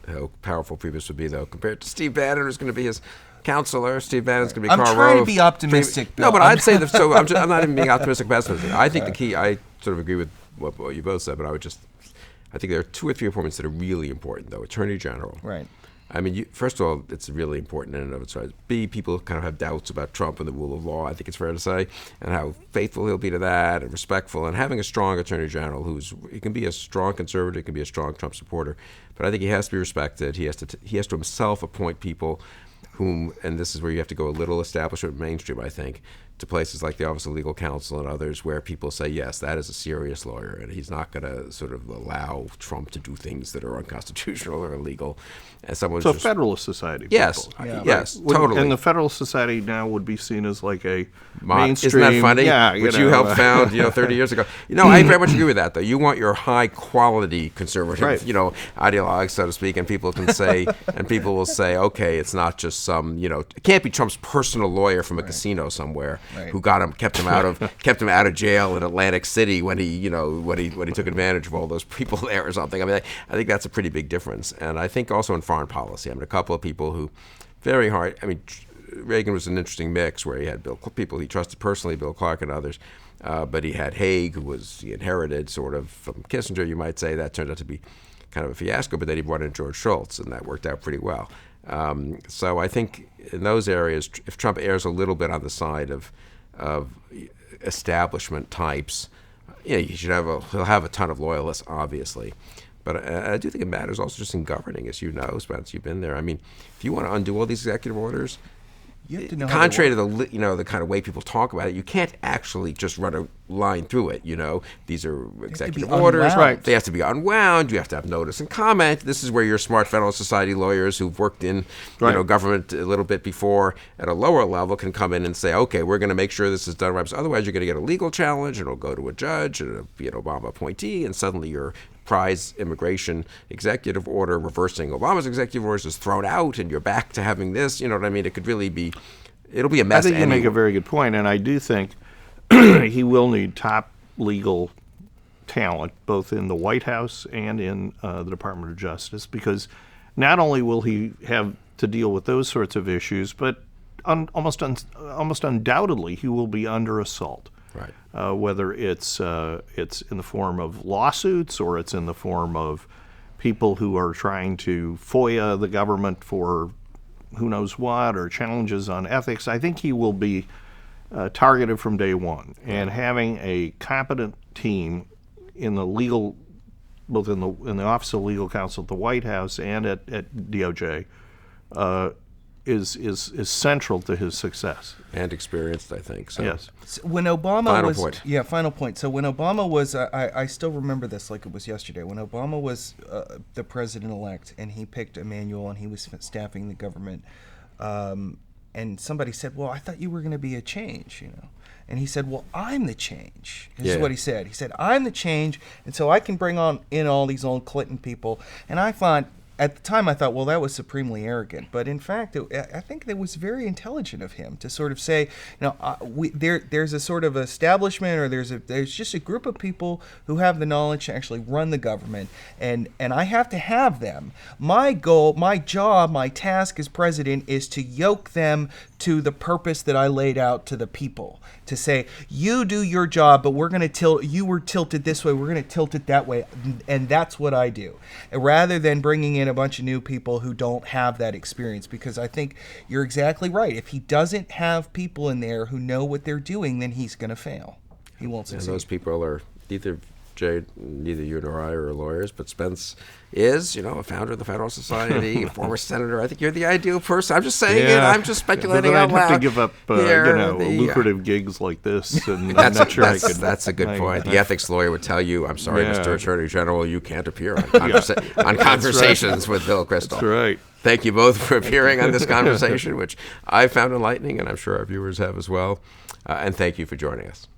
how powerful Priebus would be, though, compared to Steve Bannon, who's going to be his counselor. Steve Bannon's going to be Karl Rove. I'm trying to be optimistic, Bill. No, but I'd say that. So I'm not even being optimistic, pessimistic. I think the key. I sort of agree with what you both said, but I think there are two or three appointments that are really important, though. Attorney General. Right. I mean, first of all, it's really important in and of itself. B, people kind of have doubts about Trump and the rule of law, I think it's fair to say, and how faithful he'll be to that and respectful. And having a strong Attorney General he can be a strong conservative, can be a strong Trump supporter, but I think he has to be respected. He has to himself appoint people whom, and this is where you have to go a little establishment mainstream, I think, to places like the Office of Legal Counsel and others where people say, yes, that is a serious lawyer, and he's not going to sort of allow Trump to do things that are unconstitutional or illegal. And someone so Federalist Society. Yes, people. Yes, totally. And the Federalist Society now would be seen as like a Isn't mainstream. that funny? Yeah, which you helped found 30 years ago. I very much agree with that, though. You want your high quality conservative, ideologues, so to speak, and people can say, and people will say, okay, it's not just some, it can't be Trump's personal lawyer from a casino somewhere who kept him out of jail in Atlantic City when he took advantage of all those people there or something. I mean, I think that's a pretty big difference, and I think also in foreign policy. I mean, a couple of people who very hard. I mean, Reagan was an interesting mix where he had people he trusted personally, Bill Clark and others, but he had Haig, who he inherited sort of from Kissinger, you might say. That turned out to be kind of a fiasco, but then he brought in George Shultz, and that worked out pretty well. So I think in those areas, if Trump errs a little bit on the side of establishment types, he'll have a ton of loyalists, obviously. But I do think it matters also just in governing, as you know, Spence, you've been there. I mean, if you want to undo all these executive orders, you have to know contrary to the kind of way people talk about it, you can't actually just run a line through it. These are executive orders. Right. They have to be unwound. You have to have notice and comment. This is where your smart Federalist Society lawyers who've worked in government a little bit before at a lower level can come in and say, okay, we're going to make sure this is done right. So otherwise, you're going to get a legal challenge, and it'll go to a judge, and it'll be an Obama appointee, and suddenly your prize immigration executive order reversing Obama's executive orders is thrown out, and you're back to having this. You know what I mean? It could really be. It'll be a mess. I think you make a very good point, and I do think he will need top legal talent, both in the White House and in the Department of Justice, because not only will he have to deal with those sorts of issues, but almost undoubtedly he will be under assault. Right. Whether it's in the form of lawsuits or it's in the form of people who are trying to FOIA the government for who knows what, or challenges on ethics, I think he will be targeted from day one. And having a competent team in the legal, both in the Office of Legal Counsel at the White House and at DOJ, is central to his success. And experienced, I think. So. Yes. When Obama final was point. Yeah, final point. So when Obama was, I still remember this like it was yesterday. When Obama was the president-elect and he picked Emanuel and he was staffing the government, and somebody said, "Well, I thought you were going to be a change," And he said, well, I'm the change. This Yeah. is what he said. He said, I'm the change, and so I can bring in all these old Clinton people. And I thought, at the time, I thought, well, that was supremely arrogant. But in fact, I think it was very intelligent of him to sort of say, there's a sort of establishment, or there's just a group of people who have the knowledge to actually run the government, and I have to have them. My goal, my job, my task as president is to yoke them to the purpose that I laid out to the people. To say, you do your job, but we're going to you were tilted this way, we're going to tilt it that way, and that's what I do. Rather than bringing in a bunch of new people who don't have that experience, because I think you're exactly right. If he doesn't have people in there who know what they're doing, then he's going to fail. He won't succeed. And those people are neither you nor I are lawyers, but Spence is, a founder of the Federal Society, a former senator. I think you're the ideal person. I'm just saying it. I'm just speculating But out loud. I'd have to give up, lucrative gigs like this, and I'm not sure I could. That's a good point. The ethics lawyer would tell you, "I'm sorry, Mr. Attorney General, you can't appear on Conversations with Bill Kristol." That's right. Thank you both for appearing on this conversation, which I found enlightening, and I'm sure our viewers have as well. And thank you for joining us.